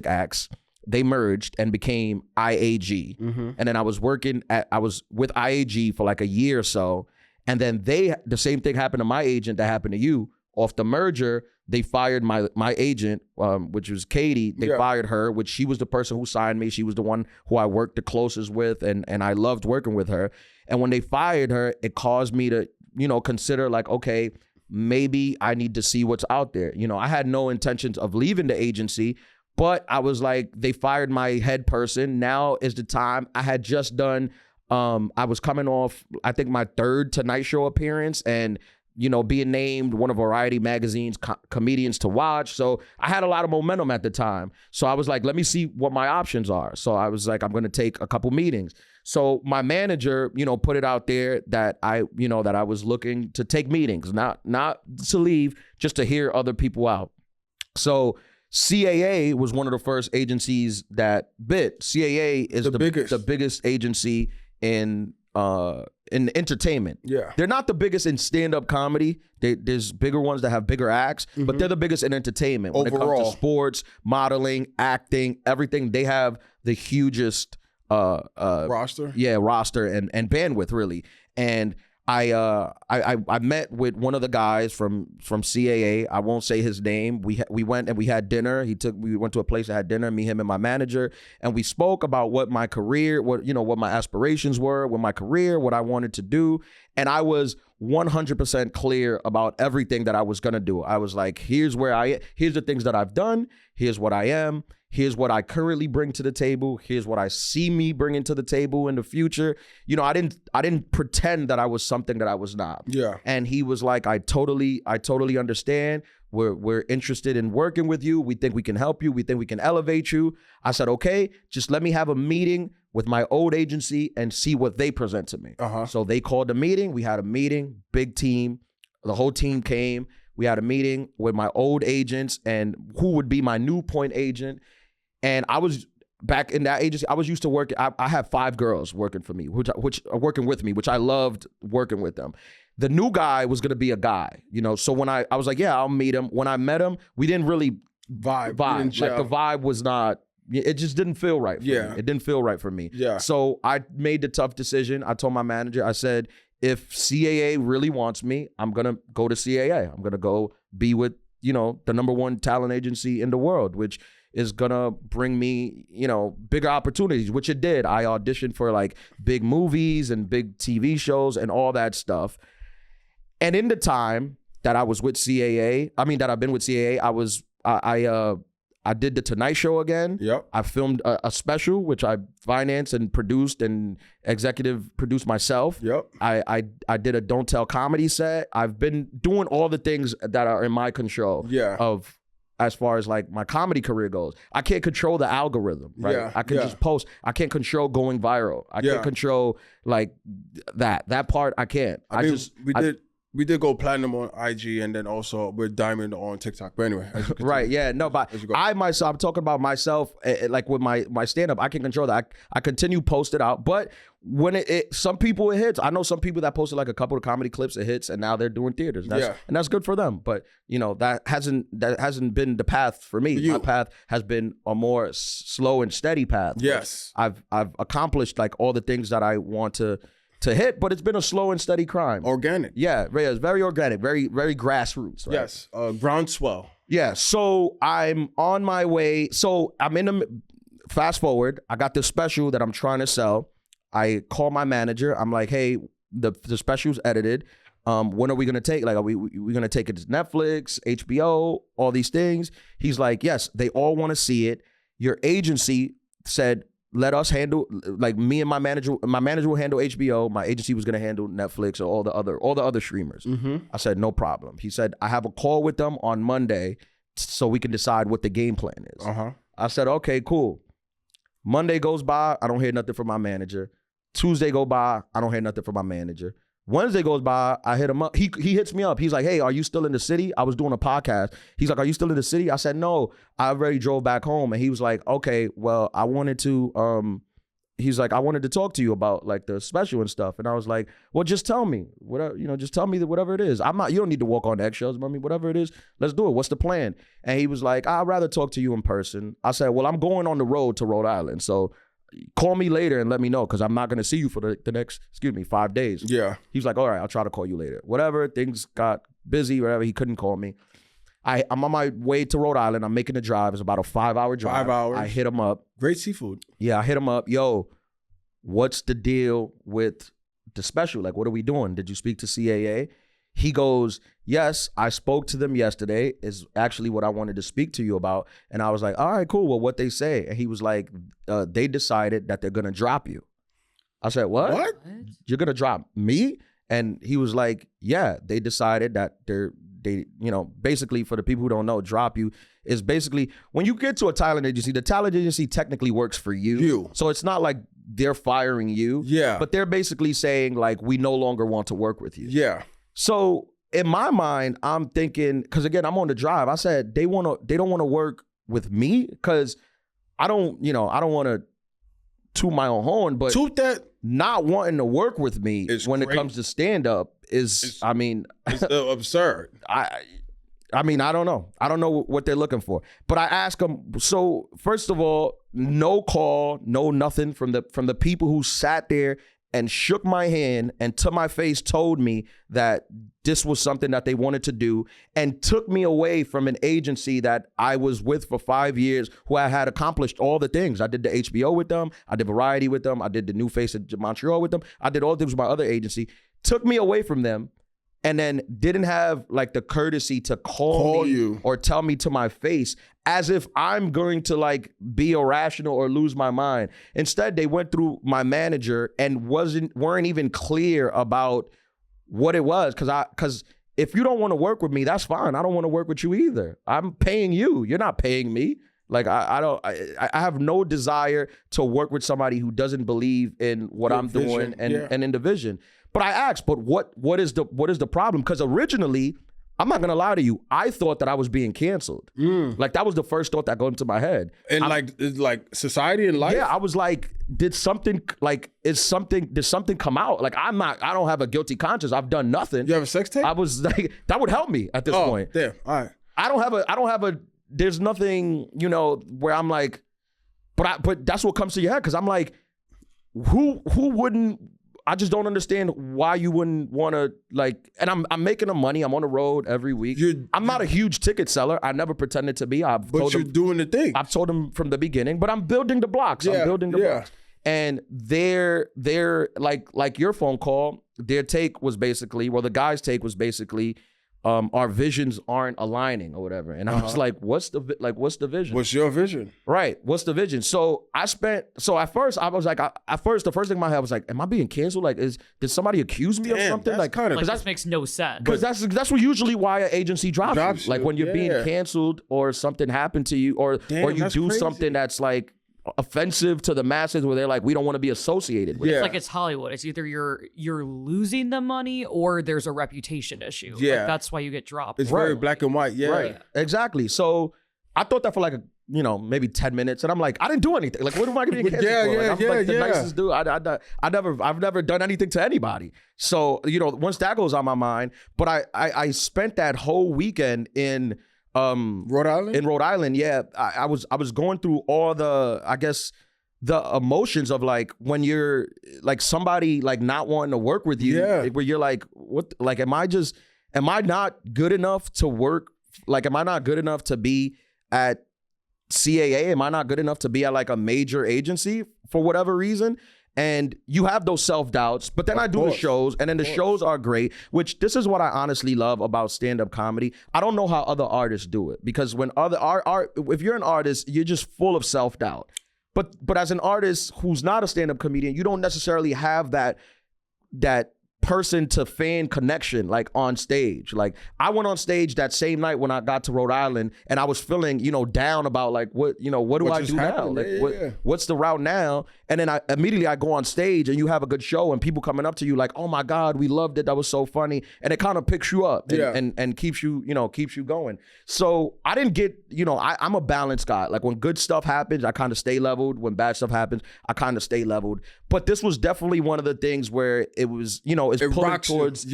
acts. They merged and became IAG. And then I was with IAG for like a year or so. And then the same thing happened to my agent that happened to you. Off the merger, they fired my agent, which was Katie. They fired her, which she was the person who signed me. She was the one who I worked the closest with, and I loved working with her. And when they fired her, it caused me to, consider like, okay, maybe I need to see what's out there. I had no intentions of leaving the agency, but I was like, they fired my head person. Now is the time. I had just done, I was coming off, I think, my 3rd Tonight Show appearance, and, being named one of Variety magazine's comedians to watch. So I had a lot of momentum at the time. So I was like, let me see what my options are. So I was like, I'm going to take a couple meetings. So my manager, put it out there that I was looking to take meetings, not to leave, just to hear other people out. So CAA was one of the first agencies that bit. CAA is the biggest agency in entertainment.
Yeah.
They're not the biggest in stand-up comedy. There's bigger ones that have bigger acts, but they're the biggest in entertainment. When it comes to sports, modeling, acting, everything, they have the hugest
roster.
Yeah, roster and bandwidth, really. And I met with one of the guys from CAA. I won't say his name. We went and we had dinner. We went to a place that had dinner, me, him, and my manager, and we spoke about what my career, what my aspirations were with my career, what I wanted to do, and I was 100% clear about everything that I was gonna do. I was like, here's the things that I've done, here's what I am, here's what I currently bring to the table, here's what I see me bringing to the table in the future. I didn't pretend that I was something that I was not.
Yeah.
And he was like, I totally understand. We're interested in working with you. We think we can help you. We think we can elevate you. I said, okay, just let me have a meeting with my old agency and see what they present to me. So they called a meeting. We had a meeting, big team. The whole team came. We had a meeting with my old agents and who would be my new point agent. And I was back in that agency. I was used to working. I had 5 girls working for me, which are working with me, which I loved working with them. The new guy was gonna be a guy, So when I was like, yeah, I'll meet him. When I met him, we didn't really vibe. Like the vibe was not. It just didn't feel right. For me. It didn't feel right for me.
Yeah.
So I made the tough decision. I told my manager. I said, if CAA really wants me, I'm gonna go to CAA. I'm gonna go be with the #1 talent agency in the world, which is gonna bring me, bigger opportunities, which it did. I auditioned for like big movies and big TV shows and all that stuff. And in the time that I was with CAA, that I've been with CAA, I did the Tonight Show again.
Yep.
I filmed a special, which I financed and produced and executive produced myself.
Yep.
I did a Don't Tell comedy set. I've been doing all the things that are in my control.
Yeah.
Of as far as like my comedy career goes. I can't control the algorithm, right?
Yeah,
I can just post. I can't control going viral. I can't control like that part. I can't.
We did go platinum on IG and then also we're diamond on TikTok. But anyway,
right? Yeah, no, but I'm talking about myself. Like with my stand up, I can control that. I continue post it out, but when some people it hits. I know some people that posted like a couple of comedy clips, it hits, and now they're doing theaters. And that's good for them. But that hasn't been the path for me. My path has been a more slow and steady path.
Yes,
I've accomplished like all the things that I want to hit, but it's been a slow and steady climb.
Organic. Yeah,
it's very organic, very, very grassroots. Right?
Yes, groundswell.
Yeah, so I'm on my way. So I'm in the, fast forward, I got this special that I'm trying to sell. I call my manager. I'm like, hey, the special's edited. When are we gonna take? Like, are we gonna take it to Netflix, HBO, all these things? He's like, yes, they all want to see it. Your agency said, let us handle, like me and my manager will handle HBO. My agency was gonna handle Netflix or all the other streamers. I said, no problem. He said, I have a call with them on Monday so we can decide what the game plan is. I said, okay, cool. Monday goes by, I don't hear nothing from my manager. Tuesday go by, I don't hear nothing from my manager. Wednesday goes by, I hit him up. He hits me up. He's like, hey, are you still in the city? I was doing a podcast. He's like, are you still in the city? I said, no, I already drove back home. And he was like, okay, well, I wanted to talk to you about like the special and stuff. And I was like, well, just tell me, whatever, just tell me whatever it is. You don't need to walk on eggshells, mommy, whatever it is, let's do it. What's the plan? And he was like, I'd rather talk to you in person. I said, well, I'm going on the road to Rhode Island. So call me later and let me know, because I'm not going to see you for the next, 5 days.
Yeah.
He's like, all right, I'll try to call you later. Whatever, things got busy, whatever, he couldn't call me. I'm on my way to Rhode Island. I'm making the drive. It's about a 5-hour drive.
5 hours.
I hit him up.
Great seafood.
Yeah, I hit him up. Yo, what's the deal with the special? Like, what are we doing? Did you speak to CAA? He goes, yes, I spoke to them yesterday, is actually what I wanted to speak to you about. And I was like, all right, cool. Well, what they say? And he was like, they decided that they're going to drop you. I said, what? You're going to drop me? And he was like, yeah, they decided that they basically, for the people who don't know, drop you is basically when you get to a talent agency, the talent agency technically works for you. So it's not like they're firing you.
Yeah.
But they're basically saying like, we no longer want to work with you.
Yeah.
So in my mind, I'm thinking, because again, I'm on the drive. I said they don't want to work with me because I don't want to toot my own horn, but not wanting to work with me when it comes to stand up is, it's
absurd.
I mean, I don't know. I don't know what they're looking for. But I asked them, so first of all, no call, no nothing from the people who sat there and shook my hand and to my face told me that this was something that they wanted to do and took me away from an agency that I was with for 5 years who I had accomplished all the things. I did the HBO with them. I did Variety with them. I did the New Face of Montreal with them. I did all things with my other agency. Took me away from them and then didn't have like the courtesy to call me
you
or tell me to my face as if I'm going to like be irrational or lose my mind. Instead, they went through my manager and weren't even clear about what it was. Cause if you don't want to work with me, that's fine. I don't want to work with you either. I'm paying you. You're not paying me. Like I have no desire to work with somebody who doesn't believe in what I'm doing and in the vision. But I asked, but what is the problem? Because originally, I'm not gonna lie to you, I thought that I was being canceled. Like that was the first thought that got into my head.
And like society and life?
Yeah, I was like, did something come out? Like I don't have a guilty conscience. I've done nothing.
You have a sex tape?
I was like, that would help me at this point.
Damn, all right.
I don't have a there's nothing, where I'm like, but that's what comes to your head. Cause I'm like, who wouldn't, I just don't understand why you wouldn't want to like, and I'm making the money. I'm on the road every week. I'm not a huge ticket seller. I never pretended to be.
But you're doing the thing.
I've told them from the beginning, but I'm building the blocks. I'm building the blocks. And they're like your phone call, their take was basically, the guy's take was basically, our visions aren't aligning or whatever. And I was like, what's the vision?
What's your vision?
Right. What's the vision? So at first I was like, the first thing in my head was like, am I being canceled? Like, did somebody accuse me of something?
Like that makes no sense.
Because that's what usually why an agency drops you. Like when you're being canceled or something happened to you or you do something that's like offensive to the masses where they're like, we don't want to be associated with it.
It's like it's Hollywood. It's either you're losing the money or there's a reputation issue.
Yeah.
Like that's why you get dropped.
It's very black and white. Yeah.
Right. Exactly. So I thought that for like maybe 10 minutes, and I'm like, I didn't do anything. Like, what am I getting canceled for? Like, I'm like the nicest dude. I've never done anything to anybody. So once that goes on my mind, but I spent that whole weekend in
Rhode Island?
In Rhode Island, yeah. I was going through all the, I guess, the emotions of like when you're like somebody like not wanting to work with you, where you're like, what? Like, am I not good enough to work? Like, am I not good enough to be at CAA? Am I not good enough to be at like a major agency for whatever reason? And you have those self-doubts, but then I do the shows, and then the shows are great, which this is what I honestly love about stand-up comedy. I don't know how other artists do it, because when if you're an artist, you're just full of self-doubt. But as an artist who's not a stand-up comedian, you don't necessarily have that person to fan connection like on stage. Like I went on stage that same night when I got to Rhode Island, and I was feeling down about like what do I do now? Like what's the route now? And then I immediately go on stage, and you have a good show, and people coming up to you like, oh my God, we loved it, that was so funny, and it kind of picks you up and keeps you keeps you going. So I didn't get I'm a balanced guy. Like when good stuff happens, I kind of stay leveled. When bad stuff happens, I kind of stay leveled. But this was definitely one of the things where it was it's pulling towards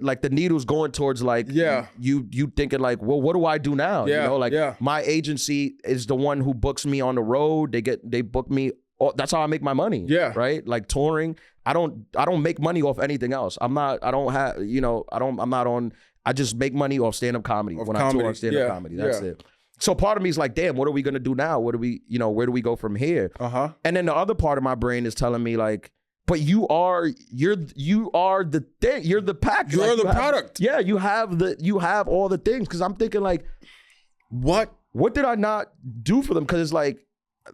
like the needle's going towards like you thinking like, well, what do I do now? My agency is the one who books me on the road. They book me. That's how I make my money. Yeah. Right. Like touring. I don't make money off anything else. I'm not on. I just make money off stand-up comedy when I tour on stand-up comedy. That's it. So part of me is like, damn, what are we gonna do now? What do we, where do we go from here? And then the other part of my brain is telling me like, but you're the thing. You're the package.
You're the product.
Yeah, you have all the things. Because I'm thinking like, what did I not do for them? Because it's like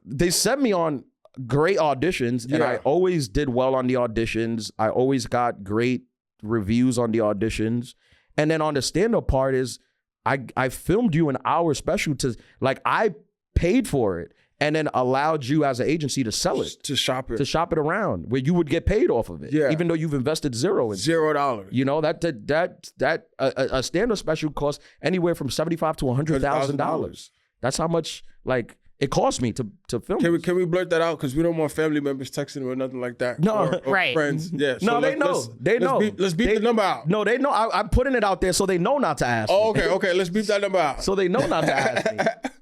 they sent me on great auditions, and I always did well on the auditions. I always got great reviews on the auditions. And then on the stand-up part is I filmed you an hour special to like I paid for it. And then allowed you as an agency to sell it.
To shop it
around, where you would get paid off of it. Yeah. Even though you've invested $0 in it.
$0.
A stand-up special costs anywhere from $75,000 to $100,000. That's how much like it cost me to film.
Can we blurt that out? Because we don't want family members texting or nothing like that.
No.
Or
right.
Friends. Yeah.
No, they know. They know.
Let's beep the number out.
No, they know. I'm putting it out there so they know not to ask me.
Okay. Let's beep that number out.
So they know not to ask me.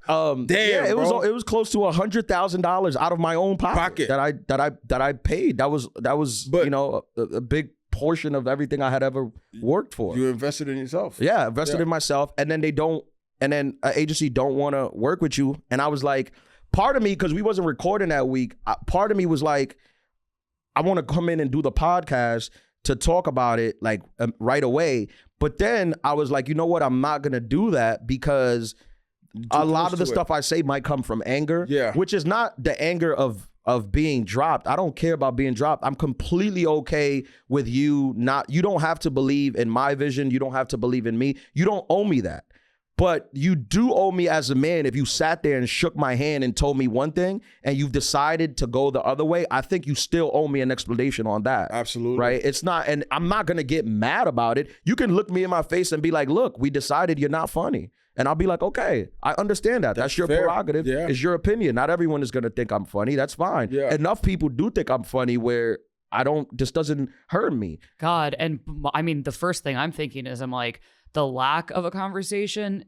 Damn,
yeah,
bro.
it was close to $100,000 out of my own pocket that I paid. That was
But-
a big portion of everything I had ever worked for.
You invested in yourself.
Yeah, invested in myself, and then an agency don't want to work with you. And I was like, part of me, because we wasn't recording that week, part of me was like, I want to come in and do the podcast to talk about it like right away. But then I was like, you know what? I'm not gonna do that because a lot of the stuff I say might come from anger.
Yeah.
Which is not the anger of being dropped. I don't care about being dropped. I'm completely okay with you don't have to believe in my vision. You don't have to believe in me. You don't owe me that. But you do owe me as a man if you sat there and shook my hand and told me one thing and you've decided to go the other way. I think you still owe me an explanation on that.
Absolutely.
Right? It's not, and I'm not going to get mad about it. You can look me in my face and be like, look, we decided you're not funny. And I'll be like, okay, I understand that. That's your
fair.
prerogative.
Yeah.
It's your opinion. Not everyone is going to think I'm funny. That's fine.
Yeah.
Enough people do think I'm funny where this doesn't hurt me.
God. And I mean, the first thing I'm thinking is I'm like, the lack of a conversation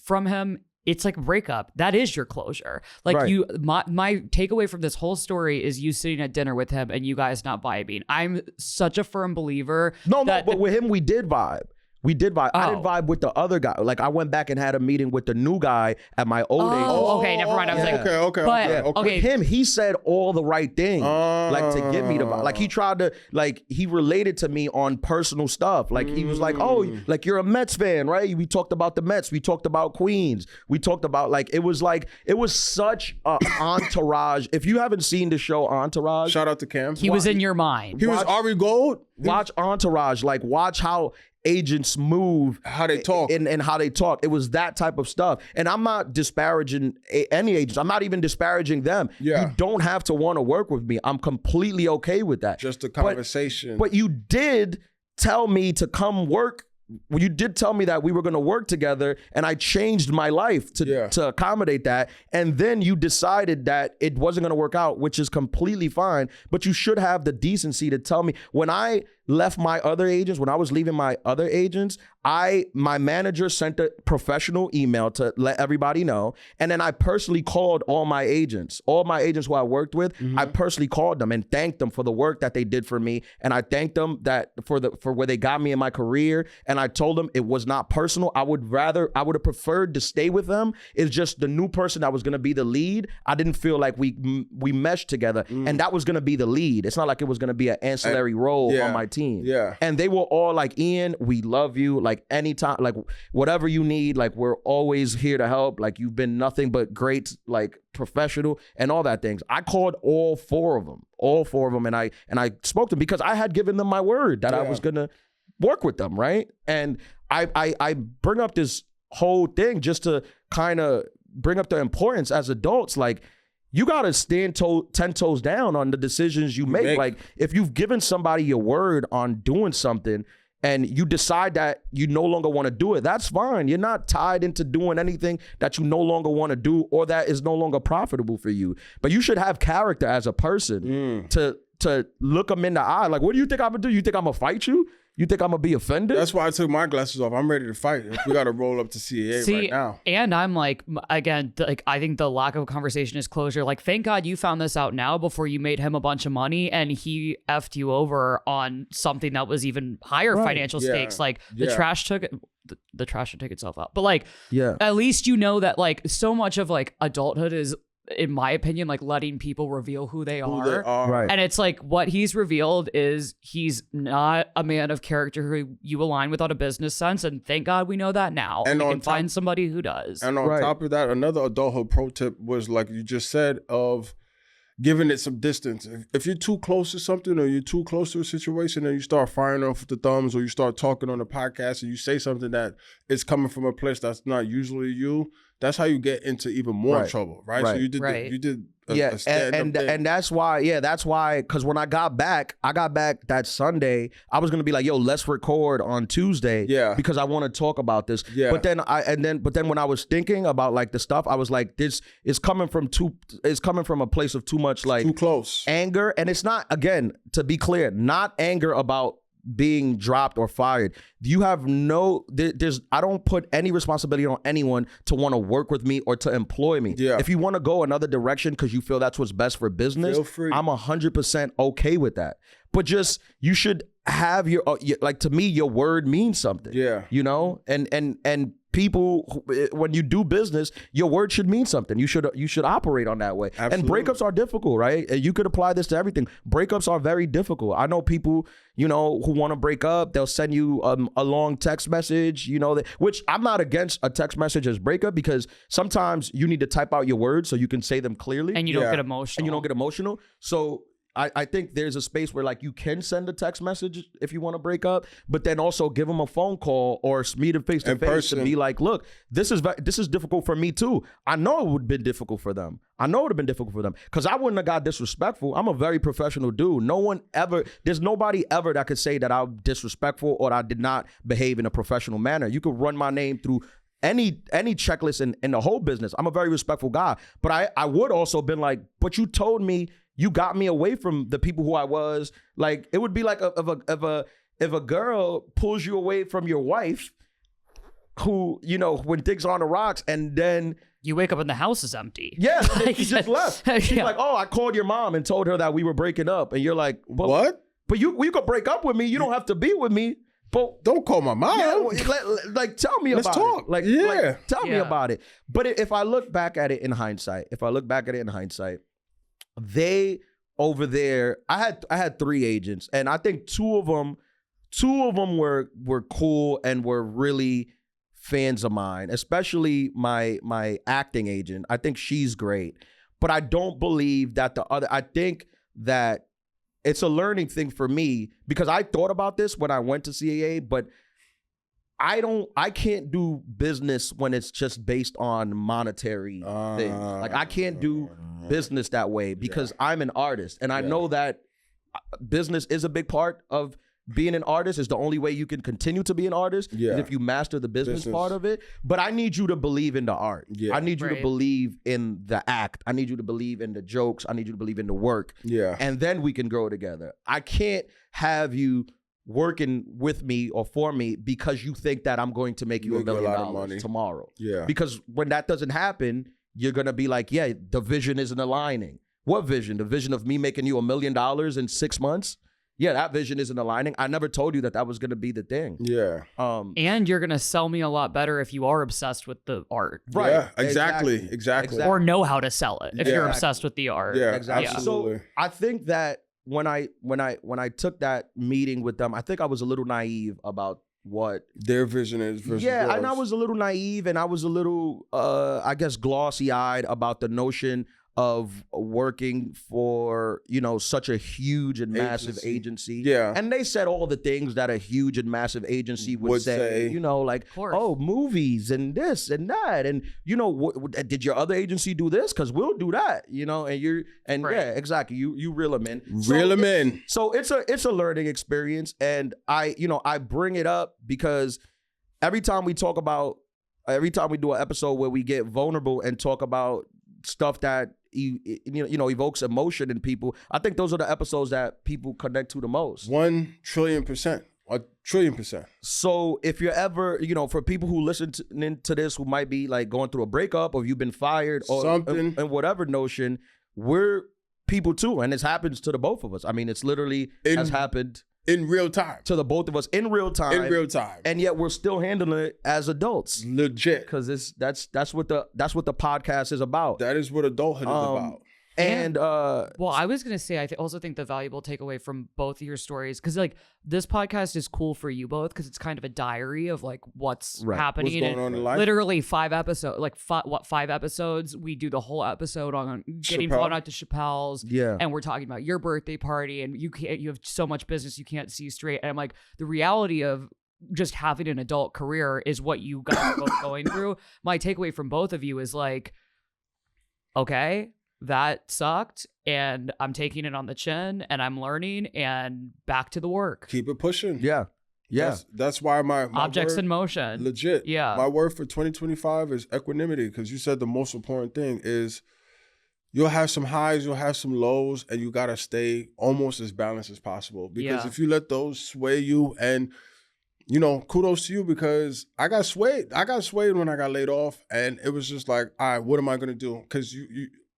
from him, it's like a breakup. That is your closure. Like
Right.
my takeaway from this whole story is you sitting at dinner with him and you guys not vibing. I'm such a firm believer.
No, but with him, we did vibe. We did vibe. I didn't vibe with the other guy. Like I went back and had a meeting with the new guy at my old age.
Oh, okay, never mind. I was like,
okay.
With him, he said all the right things, like to get me to vibe. Like he tried to, like he related to me on personal stuff. Like he was like, oh, like you're a Mets fan, right? We talked about the Mets. We talked about Queens. We talked about it was such a entourage. If you haven't seen the show Entourage,
Shout out to Cam.
he was in your mind.
He was Ari Gold.
watch Entourage. Like watch how agents move,
How they talk.
and how they talk. It was that type of stuff. And I'm not disparaging any agents. I'm not even disparaging them.
Yeah.
You don't have to want to work with me. I'm completely okay with that.
Just a conversation.
But you did tell me to come work. You did tell me that we were going to work together, and I changed my life to accommodate that. And then you decided that it wasn't going to work out, which is completely fine. But you should have the decency to tell me. When I left my other agents, when I was leaving my other agents, my manager sent a professional email to let everybody know. And then I personally called all my agents who I worked with. I personally called them and thanked them for the work that they did for me. And I thanked them for where they got me in my career. And I told them it was not personal. I would have preferred to stay with them. It's just the new person that was going to be the lead. I didn't feel like we meshed together, and that was going to be the lead. It's not like it was going to be an ancillary role on my team.
Yeah.
And they were all like, Ian, we love you. Like anytime, like whatever you need, like we're always here to help. Like you've been nothing but great, like professional and all that things. I called all four of them, and I spoke to them because I had given them my word that I was gonna work with them, right? And I bring up this whole thing just to kind of bring up the importance as adults, like you got to stand 10 toes down on the decisions you make. Like if you've given somebody your word on doing something and you decide that you no longer want to do it, that's fine. You're not tied into doing anything that you no longer want to do or that is no longer profitable for you. But you should have character as a person to look them in the eye. Like, what do you think I'm going to do? You think I'm going to fight you? You think I'm going to be offended?
That's why I took my glasses off. I'm ready to fight. We got to roll up to CAA right now.
And I'm like, again, like I think the lack of conversation is closure. Like, thank God you found this out now before you made him a bunch of money and he effed you over on something that was even higher financial stakes. Like the trash took it. The trash should take itself out. But like, at least you know that like so much of like adulthood is, in my opinion, like letting people reveal who they are.
Right.
And it's like what he's revealed is he's not a man of character who you align with on a business sense. And thank God we know that now. And we can find somebody who does.
And on top of that, another adulthood pro tip was like you just said of giving it some distance. If you're too close to something or you're too close to a situation and you start firing off the thumbs or you start talking on the podcast and you say something that is coming from a place that's not usually you, that's how you get into even more trouble, right? So you did a stand-up thing.
And that's why, because when I got back that Sunday, I was gonna be like, yo, let's record on Tuesday, because I want to talk about this. But then when I was thinking about like the stuff, I was like, this is coming from a place of too much like
too close
anger, and it's not, again, to be clear, not anger about being dropped or fired, you have I don't put any responsibility on anyone to want to work with me or to employ me.
Yeah.
If you want to go another direction because you feel that's what's best for business,
Feel free.
I'm 100% okay with that. But just, you should have like, to me, your word means something.
Yeah.
You know, and people, when you do business, your word should mean something. You should operate on that way.
Absolutely.
And breakups are difficult, right? You could apply this to everything. Breakups are very difficult. I know people, you know, who want to break up. They'll send you a long text message, you know, which I'm not against a text message as breakup, because sometimes you need to type out your words so you can say them clearly.
And you don't get emotional.
And you don't get emotional. So I think there's a space where, like, you can send a text message if you want to break up, but then also give them a phone call or meet them face to face to be like, look, this is difficult for me too. I know it would have been difficult for them. I know it would have been difficult for them because I wouldn't have got disrespectful. I'm a very professional dude. There's nobody ever that could say that I'm disrespectful or that I did not behave in a professional manner. You could run my name through any checklist in the whole business. I'm a very respectful guy, but I would also been like, but you told me you got me away from the people who I was. Like, it would be like if a girl pulls you away from your wife, who, you know, when things are on the rocks, and then
you wake up and the house is empty.
Yeah, she just left. She's like, oh, I called your mom and told her that we were breaking up, and you're like,
what?
But you could break up with me. You don't have to be with me. But
don't call my mom.
Yeah, like tell me about it. Let's talk. Like, tell me about it. But if I look back at it in hindsight, they over there, I had 3 agents, and I think two of them were cool and were really fans of mine, especially my acting agent. I think she's great, but I don't believe that I think that it's a learning thing for me, because I thought about this when I went to CAA, but I can't do business when it's just based on monetary things. Like, I can't do business that way because I'm an artist, and I know that business is a big part of being an artist. Is the only way you can continue to be an artist is if you master the business part of it. But I need you to believe in the art. Yeah. I need you to believe in the act. I need you to believe in the jokes. I need you to believe in the work. Yeah. And then we can grow together. I can't have you working with me or for me because you think that I'm going to make you $1 million tomorrow. Yeah. Because when that doesn't happen, you're going to be like, yeah, the vision isn't aligning. What vision? The vision of me making you $1 million in 6 months? Yeah, that vision isn't aligning. I never told you that was going to be the thing. Yeah.
And you're going to sell me a lot better if you are obsessed with the art.
Right. Yeah, exactly. Or
know how to sell it if you're obsessed with the art.
Yeah, exactly.
So I think that when I took that meeting with them, I think I was a little naive about what
their vision is versus yours.
And I was a little naive, and I was a little I guess glossy-eyed about the notion of working for, you know, such a huge and massive agency. Yeah. And they said all the things that a huge and massive agency would say, you know, like, oh, movies and this and that. And, you know, did your other agency do this? Because we'll do that, you know, and yeah, exactly. You reel them in.
Reel them in.
So it's a learning experience. And I bring it up because every time we do an episode where we get vulnerable and talk about stuff that evokes emotion in people, I think those are the episodes that people connect to the most.
1,000,000,000,000%. 1,000,000,000,000%.
So if you're ever, for people who listen to this who might be like going through a breakup, or you've been fired or something, and whatever notion, we're people too, and this happens to the both of us. I mean, it's literally has happened
in real time
to the both of us in real time. And yet we're still handling it as adults.
Legit.
Because that's what the podcast is about.
That is what adulthood is about.
And
well, I was gonna say, I also think the valuable takeaway from both of your stories, because like this podcast is cool for you both because it's kind of a diary of like what's happening.
What's going on in life.
Literally 5 episodes, like 5 episodes. We do the whole episode on getting flown out to Chappelle's. Yeah, and we're talking about your birthday party, and you have so much business you can't see straight. And I'm like, the reality of just having an adult career is what you guys are both going through. My takeaway from both of you is like, okay, that sucked, and I'm taking it on the chin, and I'm learning, and back to the work.
Keep it pushing.
Yeah.
That's why my
objects
word,
in motion.
Legit.
Yeah.
My word for 2025 is equanimity, because you said the most important thing is you'll have some highs, you'll have some lows, and you gotta stay almost as balanced as possible. Because if you let those sway you, and you know, kudos to you, because I got swayed. I got swayed when I got laid off, and it was just like, all right, what am I gonna do? Because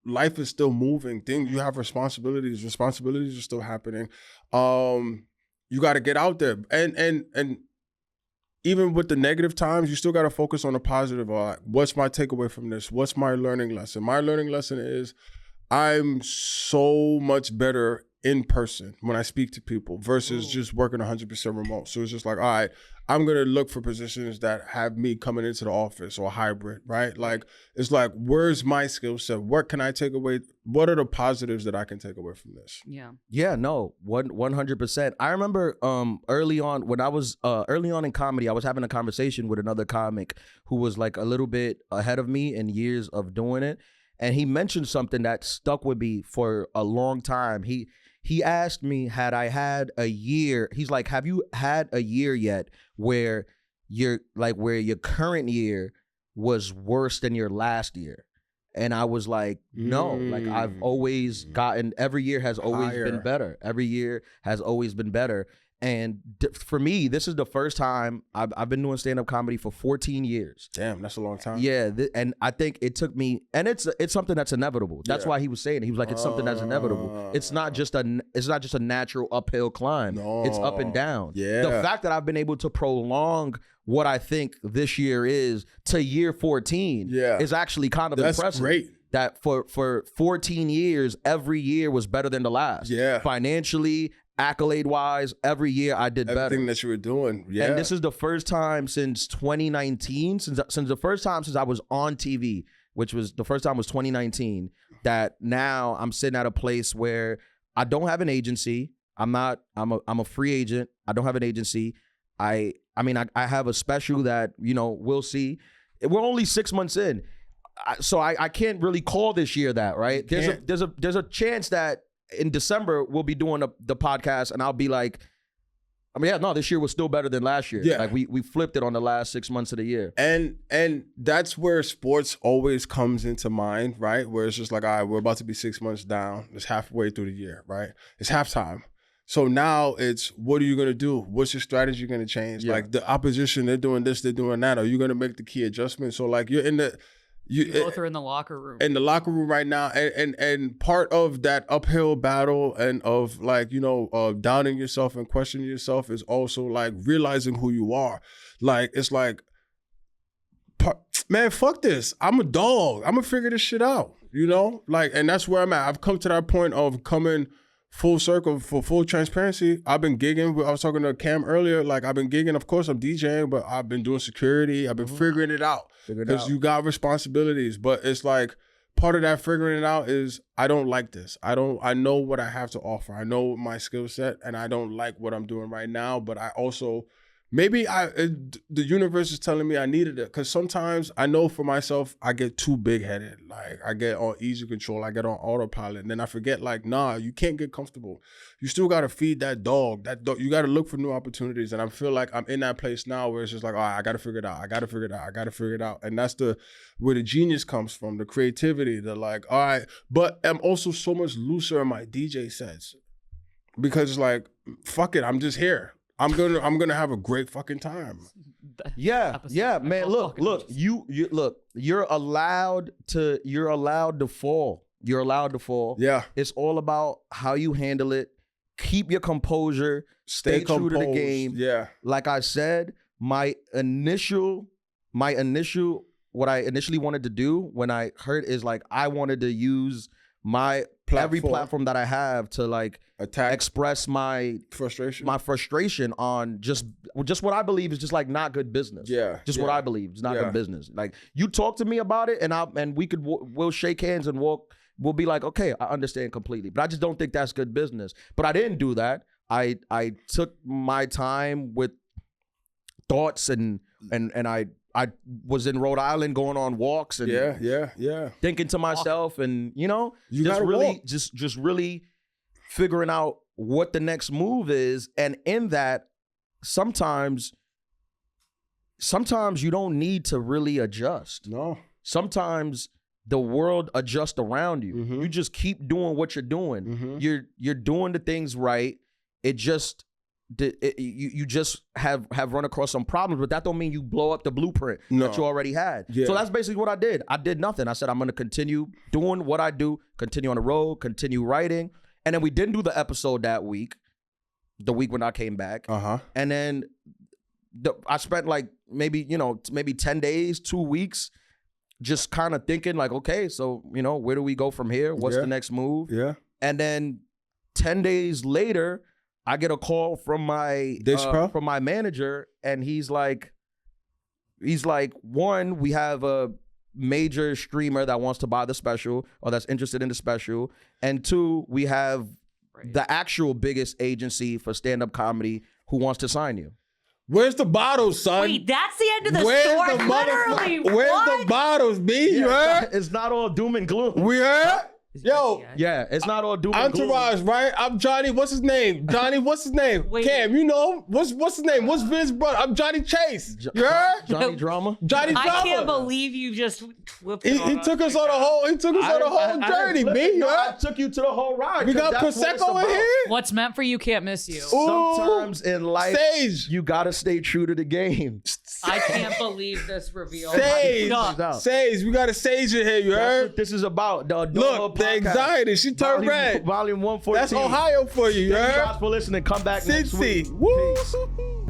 life is still moving. You have responsibilities. Responsibilities are still happening. You got to get out there, and even with the negative times, you still got to focus on the positive. What's my takeaway from this? What's my learning lesson? My learning lesson is I'm so much better in person when I speak to people versus just working 100% remote. So it's just like, all right, I'm going to look for positions that have me coming into the office or hybrid, right? Like, it's like, where's my skill set? What can I take away? What are the positives that I can take away from this?
Yeah.
Yeah, no, 100%. I remember early on when I was early on in comedy, I was having a conversation with another comic who was like a little bit ahead of me in years of doing it. And he mentioned something that stuck with me for a long time. He asked me, had I had a year? He's like, have you had a year yet where your current year was worse than your last year? And I was like, no, like I've always gotten, every year has always been better. Every year has always been better. And for me, this is the first time I've been doing stand-up comedy for 14 years.
Damn, that's a long time.
Yeah, and I think it took me, and it's something that's inevitable. That's why he was saying it. He was like, it's something that's inevitable. It's not just a natural uphill climb.
No.
It's up and down.
Yeah.
The fact that I've been able to prolong what I think this year is to year 14 is actually kind of impressive.
That's great.
That for 14 years, every year was better than the last.
Yeah.
Financially, accolade-wise, every year I did better.
Everything that you were doing,
And this is the first time since 2019, since the first time since I was on TV, which was the first time was 2019, that now I'm sitting at a place where I don't have an agency. I'm a free agent. I don't have an agency. I have a special that, you know, we'll see. We're only 6 months in. So I can't really call this year that, right? There's a chance that in December we'll be doing the podcast and I'll be like, this year was still better than last year.
Yeah.
Like we flipped it on the last 6 months of the year.
And that's where sports always comes into mind, right? Where it's just like, all right, we're about to be 6 months down. It's halfway through the year, right? It's halftime. So now it's, what are you going to do? What's your strategy going to change?
Yeah.
Like the opposition, they're doing this, they're doing that. Are you going to make the key adjustment? So like you both
are in the locker room.
In the locker room right now, and part of that uphill battle and of like, you know, doubting yourself and questioning yourself is also like realizing who you are. Like, it's like, man, fuck this. I'm a dog. I'm gonna figure this shit out, you know? Like, and that's where I'm at. I've come to that point of coming full circle. For full transparency, I've been gigging. I was talking to Cam earlier. Like, I've been gigging. Of course, I'm DJing, but I've been doing security. I've been figuring it out because you got responsibilities. But it's like part of that figuring it out is I don't like this. I know what I have to offer. I know my skill set, and I don't like what I'm doing right now. But I also the universe is telling me I needed it, because sometimes I know for myself I get too big-headed. Like, I get on easy control, I get on autopilot, and then I forget, like, nah, you can't get comfortable. You still got to feed that dog. You got to look for new opportunities, and I feel like I'm in that place now where it's just like, all right, I got to figure it out. I got to figure it out. And that's where the genius comes from, the creativity, the like, all right. But I'm also so much looser in my DJ sets, because it's like, fuck it, I'm just here. I'm gonna have a great fucking time.
Yeah, man. Look, you're allowed to fall. You're allowed to fall.
Yeah.
It's all about how you handle it. Keep your composure. Stay true to the game.
Yeah.
Like I said, what I initially wanted to do when I heard is like, I wanted to use every platform that I have to like express my frustration on just what I believe is just like not good business. What I believe is not good business. Like, you talk to me about it and we'll shake hands and we'll be like, okay, I understand completely, but I just don't think that's good business. But I didn't do that. I took my time with thoughts and I was in Rhode Island going on walks and thinking to myself, and you know, just really figuring out what the next move is. And in that, sometimes you don't need to really adjust.
No.
Sometimes the world adjusts around you.
Mhm.
You just keep doing what you're doing.
Mhm.
You're doing the things right. It just you just have run across some problems, but that don't mean you blow up the blueprint that you already had.
Yeah.
So that's basically what I did. I did nothing. I said I'm gonna continue doing what I do, continue on the road, continue writing, and then we didn't do the episode that week, the week when I came back, and then I spent like maybe 10 days, 2 weeks, just kind of thinking like, okay, so where do we go from here? What's the next move?
Yeah.
And then 10 days later, I get a call from my manager, and he's like, one, we have a major streamer that wants to buy the special or that's interested in the special, and two, we have the actual biggest agency for stand-up comedy who wants to sign you.
Where's the bottles, son?
Wait, that's the end of the
Where's
story?
the
Literally,
Where's
what?
the bottles, B? You heard?
It's not all doom and gloom.
We heard? Yo,
yeah, it's not all doom and gloom.
Entourage, right? I'm Johnny. What's his name? Johnny. What's his name?
Wait.
Cam. You know what's his name? What's Vince's brother? I'm Johnny Chase. You heard?
Johnny Drama.
Johnny Drama.
I can't believe you just flipped
He took us on a whole. He took us on a whole journey, B. You
I
heard?
took you to the whole ride.
We got Prosecco in here.
What's meant for you can't miss you.
Sometimes in life,
Sage.
you gotta stay true to the game.
I can't believe this reveal.
Sage.
Stop.
Sage. We got a Sage in here. You
That's
heard?
what this is about. The
Look, the anxiety. She turned red.
Volume 114.
That's Ohio for you. You
Thank you
heard?
guys for listening. Come back next week.
Cincy. Woo.